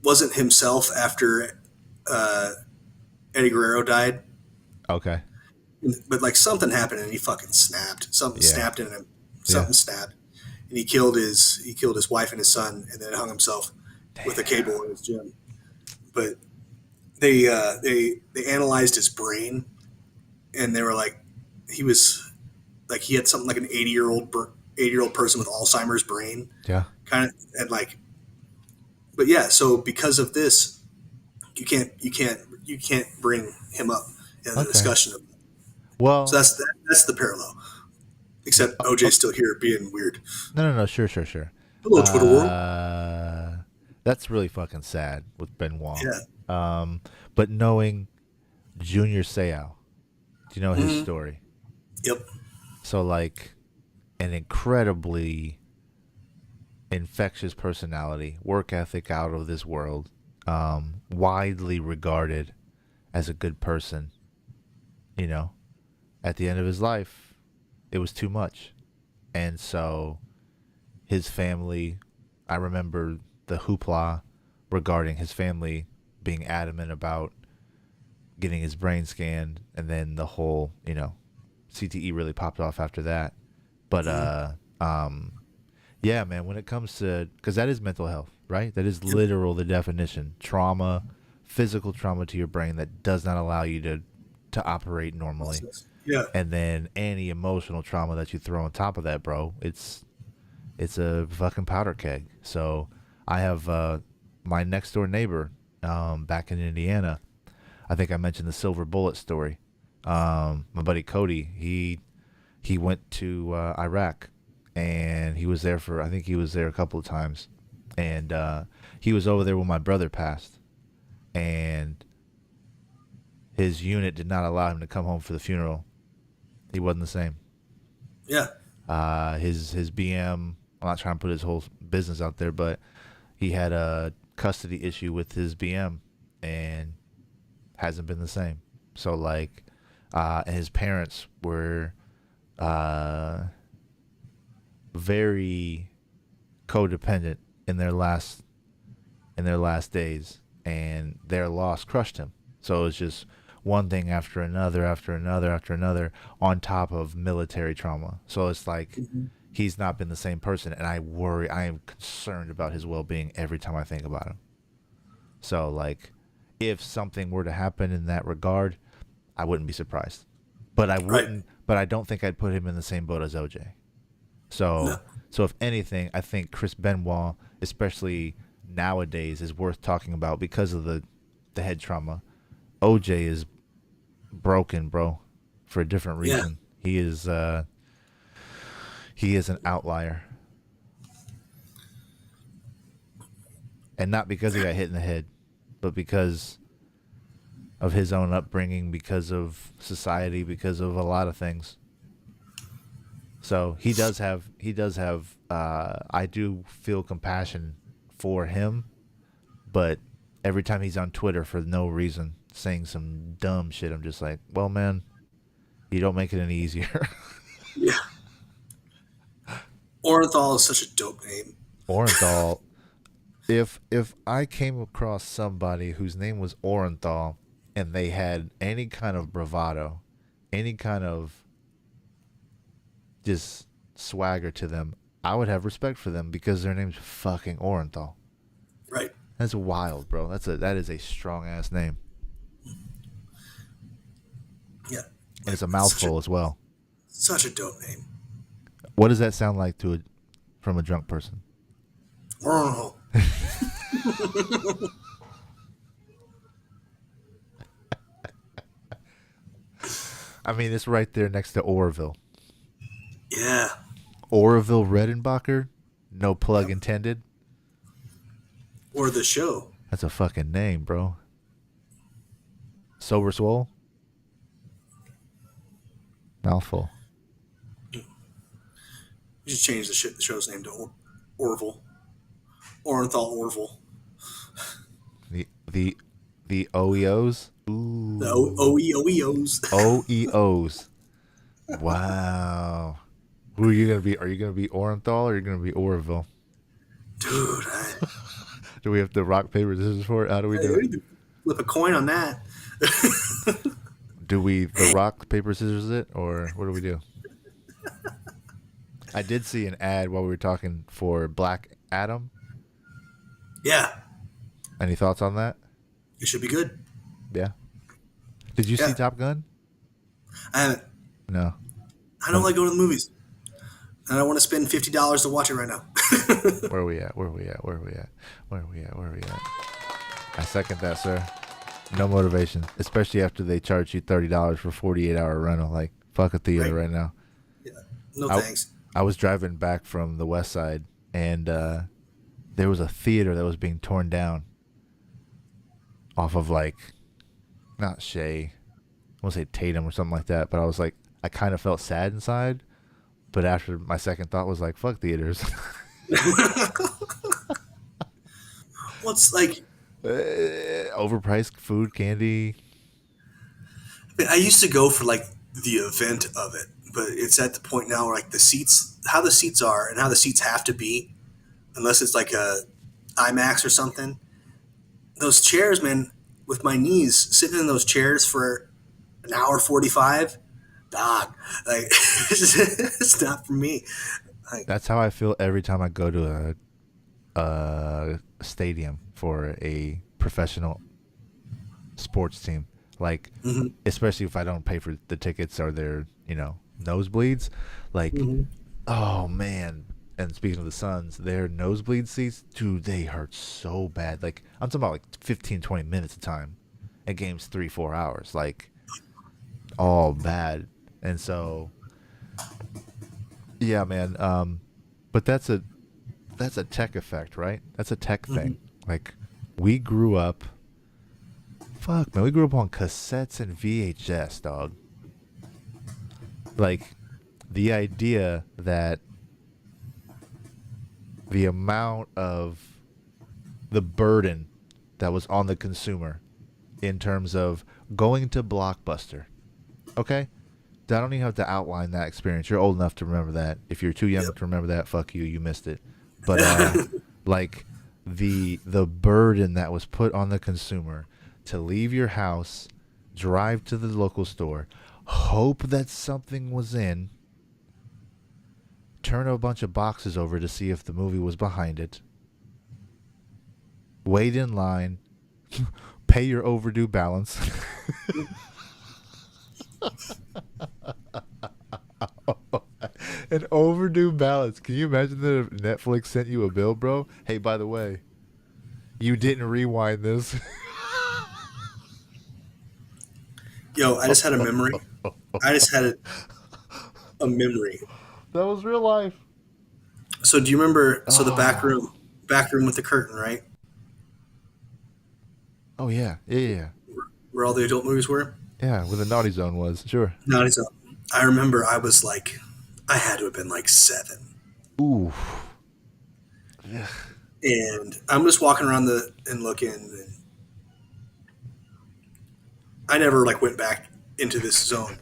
wasn't himself after Eddie Guerrero died. Okay. But like something happened and he fucking snapped. Something snapped in him. Something snapped, and he killed his wife and his son, and then hung himself with a cable in his gym. But they analyzed his brain, and they were like, he had something like an 80-year-old person with Alzheimer's brain. Yeah. Kind of, and like, but yeah. So because of this, you can't bring him up in the discussion of. Well, So that's the parallel. Except OJ's still here being weird. No. Sure. Hello, Twitter world. That's really fucking sad with Benoit. Yeah. But knowing Junior Seau, do you know his story? Yep. So, like, an incredibly infectious personality, work ethic out of this world, widely regarded as a good person. You know, at the end of his life, it was too much. And so his family, I remember the hoopla regarding his family being adamant about getting his brain scanned, and then the whole, CTE really popped off after that. But yeah, man, when it comes to, because that is mental health, right? That is literal, the definition. Trauma, physical trauma to your brain that does not allow you to operate normally. Yeah. And then any emotional trauma that you throw on top of that, bro, it's a fucking powder keg. So I have my next door neighbor back in Indiana. I think I mentioned the silver bullet story. My buddy Cody, he went to Iraq, and he was there I think he was there a couple of times. And he was over there when my brother passed. And his unit did not allow him to come home for the funeral. He wasn't the same. Yeah. His BM, I'm not trying to put his whole business out there, but he had a custody issue with his BM and hasn't been the same. So like, and his parents were very codependent in their last days, and their loss crushed him. So it was just one thing after another, on top of military trauma. So it's like he's not been the same person, and I am concerned about his well-being every time I think about him. So like, if something were to happen in that regard, I wouldn't be surprised. But I wouldn't. But I don't think I'd put him in the same boat as OJ. So if anything, I think Chris Benoit, especially nowadays, is worth talking about because of the head trauma. OJ is broken, bro, for a different reason. Yeah. He is an outlier. And not because he got hit in the head, but because of his own upbringing, because of society, because of a lot of things. So he does have I do feel compassion for him, but every time he's on Twitter for no reason saying some dumb shit, I'm just like, well, man, you don't make it any easier. Yeah. Orenthal is such a dope name. Orenthal If I came across somebody whose name was Orenthal and they had any kind of bravado, any kind of just swagger to them, I would have respect for them because their name's fucking Orenthal. Right. That's wild, bro. That is a strong ass name. Yeah. And it's a mouthful as well. Such a dope name. What does that sound like from a drunk person? Oh. I mean, it's right there next to Oroville. Yeah. Oroville Redenbacher, no plug intended. Or the show. That's a fucking name, bro. Sober Swole? Mouthful. You should change the show's name to Orville. Orenthal Orville. The OEOs? Ooh. The OEOs. OEOs. Wow. Who are you gonna be? Are you gonna be Orenthal or are you gonna be Oroville? Dude, Do we have to rock, paper, scissors for it? How do we do it? Flip a coin on that. Do we the rock, paper, scissors it, or what do we do? I did see an ad while we were talking for Black Adam. Yeah. Any thoughts on that? It should be good. Yeah. Did you see Top Gun? I haven't. No. I don't like going to the movies. I don't want to spend $50 to watch it right now. Where are we at? I second that, sir. No motivation, especially after they charge you $30 for 48-hour rental. Like, fuck a theater right now. Yeah. No thanks. I was driving back from the West Side, and there was a theater that was being torn down off of, like, not Shea, I want to say Tatum or something like that, but I was like, I kind of felt sad inside, but after my second thought was like, fuck theaters. Well, it's like overpriced food, candy. I used to go for like the event of it, but it's at the point now where like the seats, how the seats are and how the seats have to be, unless it's like a IMAX or something. Those chairs, man, with my knees sitting in those chairs for an hour 45, dog, like it's not for me. Like, that's how I feel every time I go to a stadium for a professional sports team. Like, especially if I don't pay for the tickets or their, nosebleeds. Like, oh man. And speaking of the Suns, their nosebleed seats, dude, they hurt so bad. Like, I'm talking about like 15, 20 minutes of time at games 3-4 hours. Like, all bad. And so, yeah, man. But that's a tech effect, right? That's a tech thing. Like, we grew up on cassettes and VHS, dog. Like, the idea that the amount of the burden that was on the consumer in terms of going to Blockbuster. Okay? I don't even have to outline that experience. You're old enough to remember that. If you're too young to remember that, fuck you, you missed it. But like the burden that was put on the consumer to leave your house, drive to the local store, hope that something was in, turn a bunch of boxes over to see if the movie was behind it, wait in line, pay your overdue balance. An overdue balance. Can you imagine that if Netflix sent you a bill, bro? Hey, by the way, you didn't rewind this. Yo, I just had a memory. A memory. That was real life. So do you remember? So the back room with the curtain, right? Oh yeah. Where all the adult movies were. Yeah, where the naughty zone was. Sure. Naughty zone. I remember I was like, I had to have been like 7. Ooh. And I'm just walking around and looking, and I never like went back into this zone.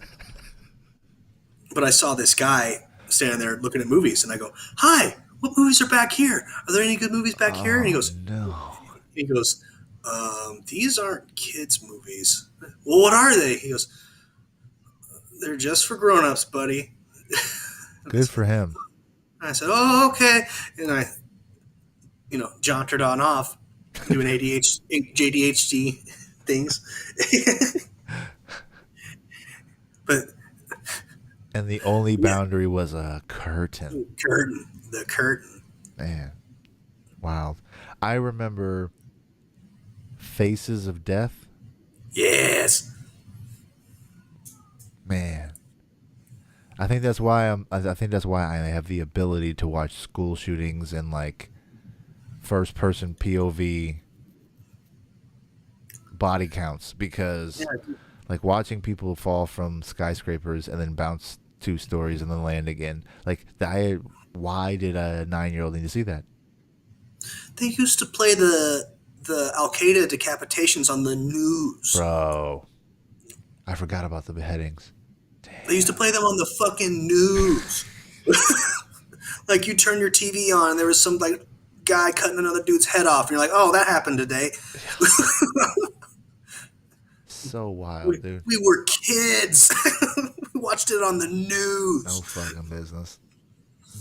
But I saw this guy standing there looking at movies, and I go, "Hi, what movies are back here? Are there any good movies back here? And Oh no. he goes, these aren't kids' movies. Well, what are they? He goes, they're just for grown-ups, buddy. Good for him. I said, oh, okay. And I, jaunted on off, doing JDHD things. But And the only boundary was a curtain. the curtain. Man. Wow. I remember Faces of Death. Yes. Man. I think that's why I think that's why I have the ability to watch school shootings and like first person POV body counts, because like watching people fall from skyscrapers and then bounce 2 stories and then land again. Like why did a 9-year-old need to see that? They used to play the Al Qaeda decapitations on the news. Bro. I forgot about the beheadings. Damn. They used to play them on the fucking news. Like you turn your TV on and there was some like guy cutting another dude's head off and you're like, oh, that happened today. So wild, dude. We were kids. We watched it on the news. No fucking business.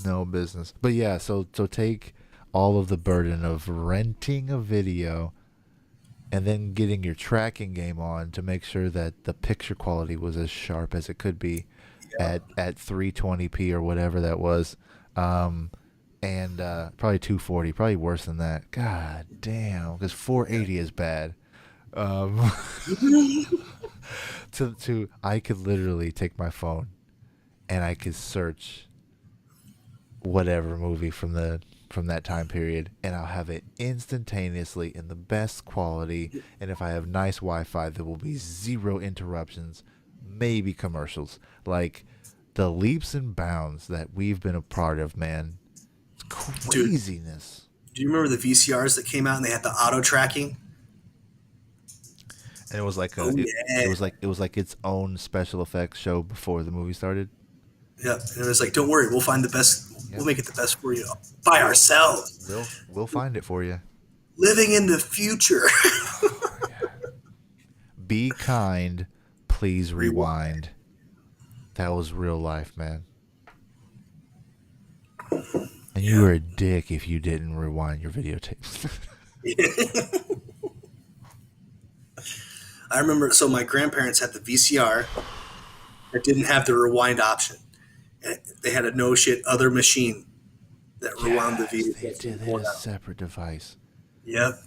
No business. But yeah, so take all of the burden of renting a video and then getting your tracking game on to make sure that the picture quality was as sharp as it could be at 320p or whatever that was. And probably 240, probably worse than that. God damn, because 480 is bad. I could literally take my phone and I could search whatever movie from that time period, and I'll have it instantaneously in the best quality. And if I have nice Wi-Fi, there will be 0 interruptions, maybe commercials. Like the leaps and bounds that we've been a part of, man. It's craziness. Dude, do you remember the VCRs that came out and they had the auto tracking? And it was like it was like its own special effects show before the movie started. Yeah, and it was like, don't worry, we'll find the best. Yep. We'll make it the best for you by ourselves. We'll find it for you. Living in the future. Be kind, please rewind. That was real life, man. And you were a dick if you didn't rewind your videotapes. I remember, so my grandparents had the VCR that didn't have the rewind option. And they had a no shit other machine that rewound the video. They did. They had a separate device. Yep.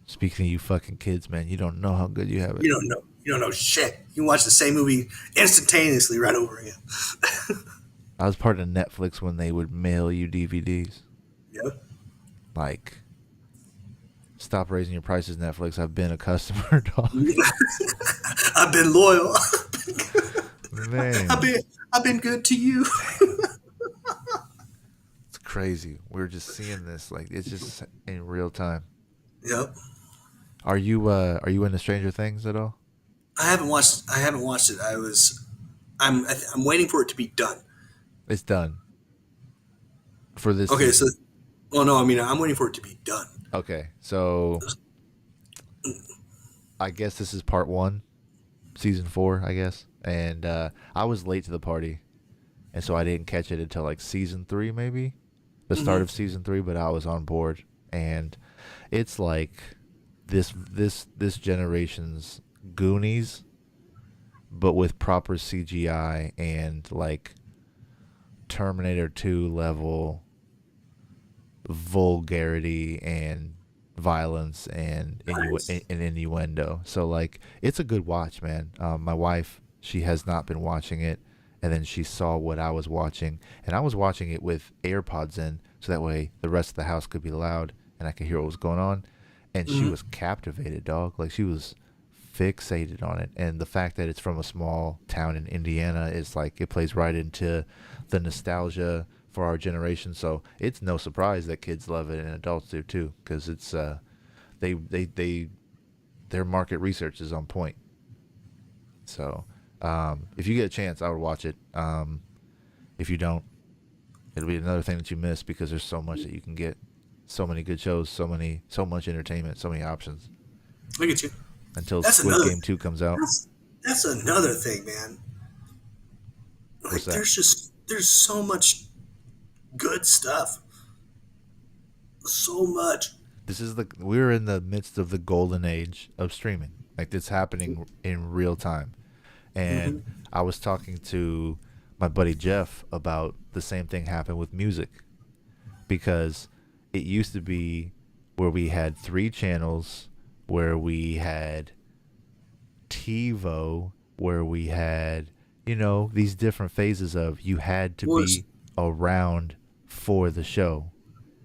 Speaking of you fucking kids, man, you don't know how good you have it. You don't know shit. You can watch the same movie instantaneously right over again. I was part of Netflix when they would mail you DVDs. Yep. Like, stop raising your prices, Netflix. I've been a customer, dog. I've been loyal. Man. I've been good to you. It's crazy. We're just seeing this, like, it's just in real time. Yep. Are you into Stranger Things at all? I haven't watched it. I'm waiting for it to be done. It's done. For this Okay, season. so well no, I mean I'm waiting for it to be done. Okay. So I guess this is part 1, season 4, I guess. And I was late to the party, and so I didn't catch it until like season 3, maybe the start of season 3. But I was on board, and it's like this generation's Goonies, but with proper CGI and like Terminator 2 level vulgarity and violence and innuendo. So like it's a good watch, man. My wife, she has not been watching it, and then she saw what I was watching, and I was watching it with AirPods in, so that way the rest of the house could be loud and I could hear what was going on. And she was captivated, dog. Like she was fixated on it. And the fact that it's from a small town in Indiana is like it plays right into the nostalgia for our generation. So it's no surprise that kids love it and adults do too, because it's their market research is on point. So if you get a chance, I would watch it. If you don't, It'll be another thing that you miss because there's so much that you can get, so many good shows, so much entertainment, so many options. Look at you. Until That's Squid another. Game 2 comes out. That's another thing, man. Like, What's that? there's so much good stuff. So much. We're in the midst of the golden age of streaming. Like, it's happening in real time. And I was talking to my buddy Jeff about the same thing happened with music, because it used to be where we had 3 channels, where we had TiVo, where we had, these different phases of you had to be around for the show.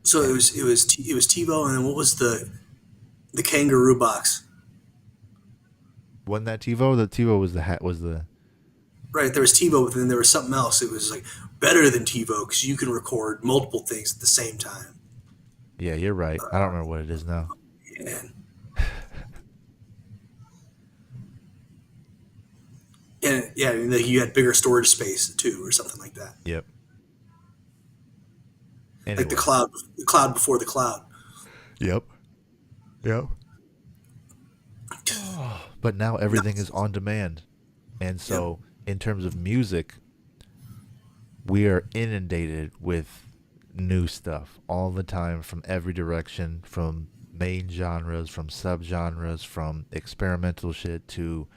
So it was TiVo, and then what was the kangaroo box? Wasn't that TiVo? The TiVo was the Right, there was TiVo, but then there was something else. It was like better than TiVo because you can record multiple things at the same time. Yeah, you're right. I don't remember what it is now. And and you had bigger storage space too, or something like that. Yep. Like Anyway. the cloud before the cloud. Yep. But now everything is on demand. And so, in terms of music, we are inundated with new stuff all the time, from every direction, from main genres, from subgenres, from experimental shit to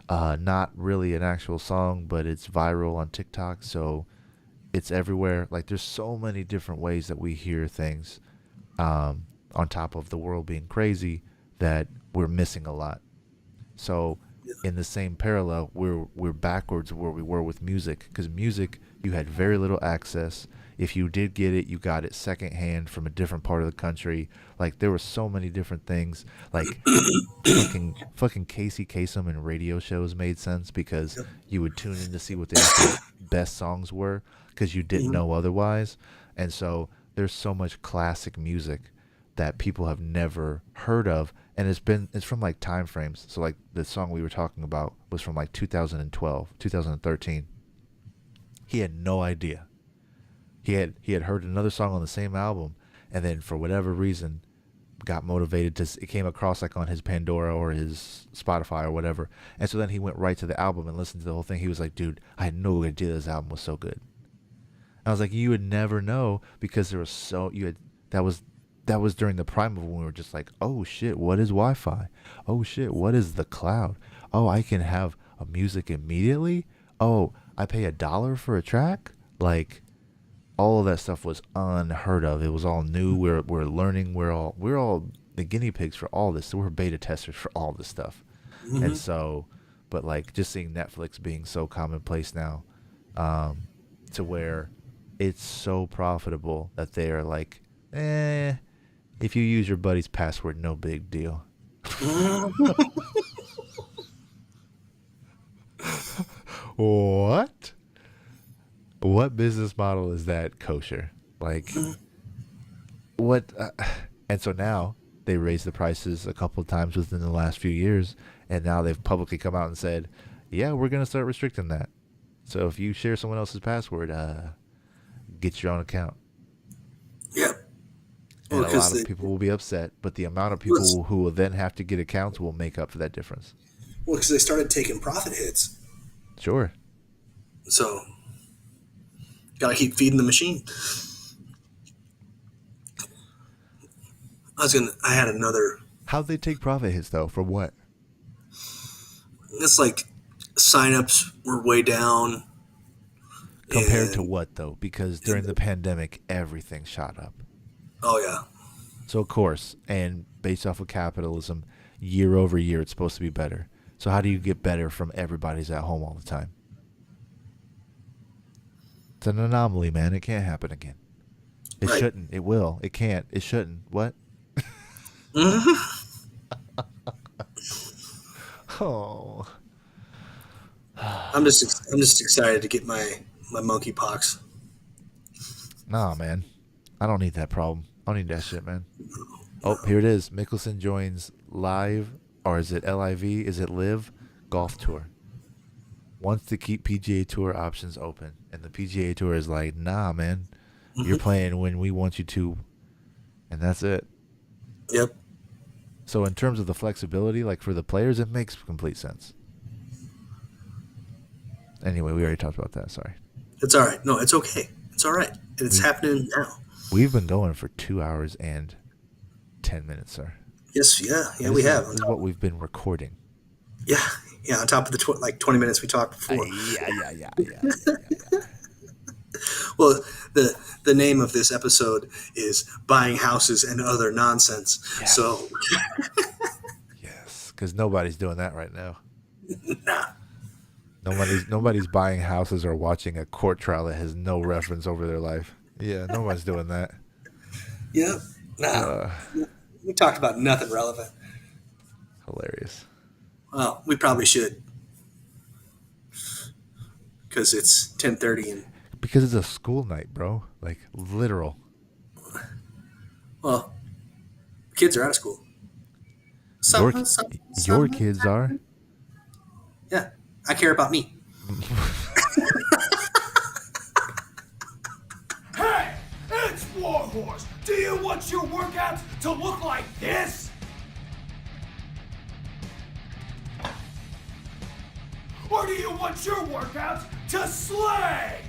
not really an actual song, but it's viral on TikTok, so it's everywhere. Like, there's so many different ways that we hear things, on top of the world being crazy, that we're missing a lot. So in the same parallel, we're backwards where we were with music, because music, you had very little access. If you did get it, you got it secondhand from a different part of the country. Like, there were so many different things. Like, fucking Casey Kasem and radio shows made sense because you would tune in to see what the actual best songs were, because you didn't know otherwise. And so there's so much classic music that people have never heard of, and it's from like time frames. So like the song we were talking about was from like 2012, 2013. He had no idea. He had heard another song on the same album, and then for whatever reason got motivated it came across like on his Pandora or his Spotify or whatever. And so then he went right to the album and listened to the whole thing. He was like, dude, I had no idea this album was so good. I was like, you would never know, because there was that was during the prime of when we were just like, oh shit, what is Wi-Fi? Oh shit, what is the cloud? Oh, I can have a music immediately? Oh, I pay $1 for a track? Like, all of that stuff was unheard of. It was all new. We're learning. We're all the guinea pigs for all this. So we're beta testers for all this stuff. And so, but like, just seeing Netflix being so commonplace now, to where it's so profitable that they are like, if you use your buddy's password, no big deal. What? What business model is that kosher? Like, what? And so now they raised the prices a couple of times within the last few years, and now they've publicly come out and said, yeah, we're going to start restricting that. So if you share someone else's password, get your own account. Yeah. And a lot of people will be upset, but the amount of people who will then have to get accounts will make up for that difference. Well, because they started taking profit hits. Sure. So, gotta keep feeding the machine. I had another. How'd they take profit hits, though? For what? It's like signups were way down. Compared to what, though? Because during the pandemic, everything shot up. Oh, yeah. So, of course, and based off of capitalism, year over year, it's supposed to be better. So how do you get better from everybody's at home all the time? It's an anomaly, man. It can't happen again. It shouldn't. It will. It can't. It shouldn't. What? Oh. I'm just excited to get my monkeypox. Nah, man. I don't need that problem. I don't need that shit, man. Oh, here it is. Mickelson joins live, or is it LIV? Is it live? Golf tour. Wants to keep PGA Tour options open. And the PGA Tour is like, nah, man. You're playing when we want you to, and that's it. Yep. So in terms of the flexibility, like for the players, it makes complete sense. Anyway, we already talked about that. Sorry. It's all right. No, it's okay. It's all right. And it's happening now. We've been going for 2 hours and 10 minutes, sir. Yes, yeah, we have. This is what we've been recording. Yeah, on top of the 20 minutes we talked before. Yeah. Well, the name of this episode is Buying Houses and Other Nonsense. Yes. So, yes, because nobody's doing that right now. nah. Nobody's buying houses or watching a court trial that has no reference over their life. Yeah, nobody's doing that. Yep. Nah. We talked about nothing relevant. Hilarious. Well, we probably should. Because it's 10:30 and... Because it's a school night, bro. Like, literal. Well, kids are out of school. Your kids are? Yeah. I care about me. Hey, it's Warhorse. Do you want your workouts to look like this? Or do you want your workouts to slay?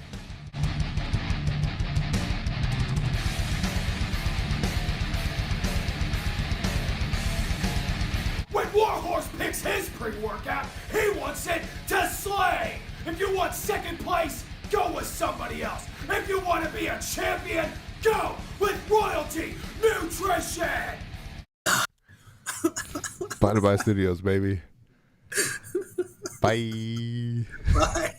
When Warhorse picks his pre-workout, he wants it to slay. If you want second place, go with somebody else. If you want to be a champion, go with Royalty Nutrition. Bye Studios, baby. Bye. Bye.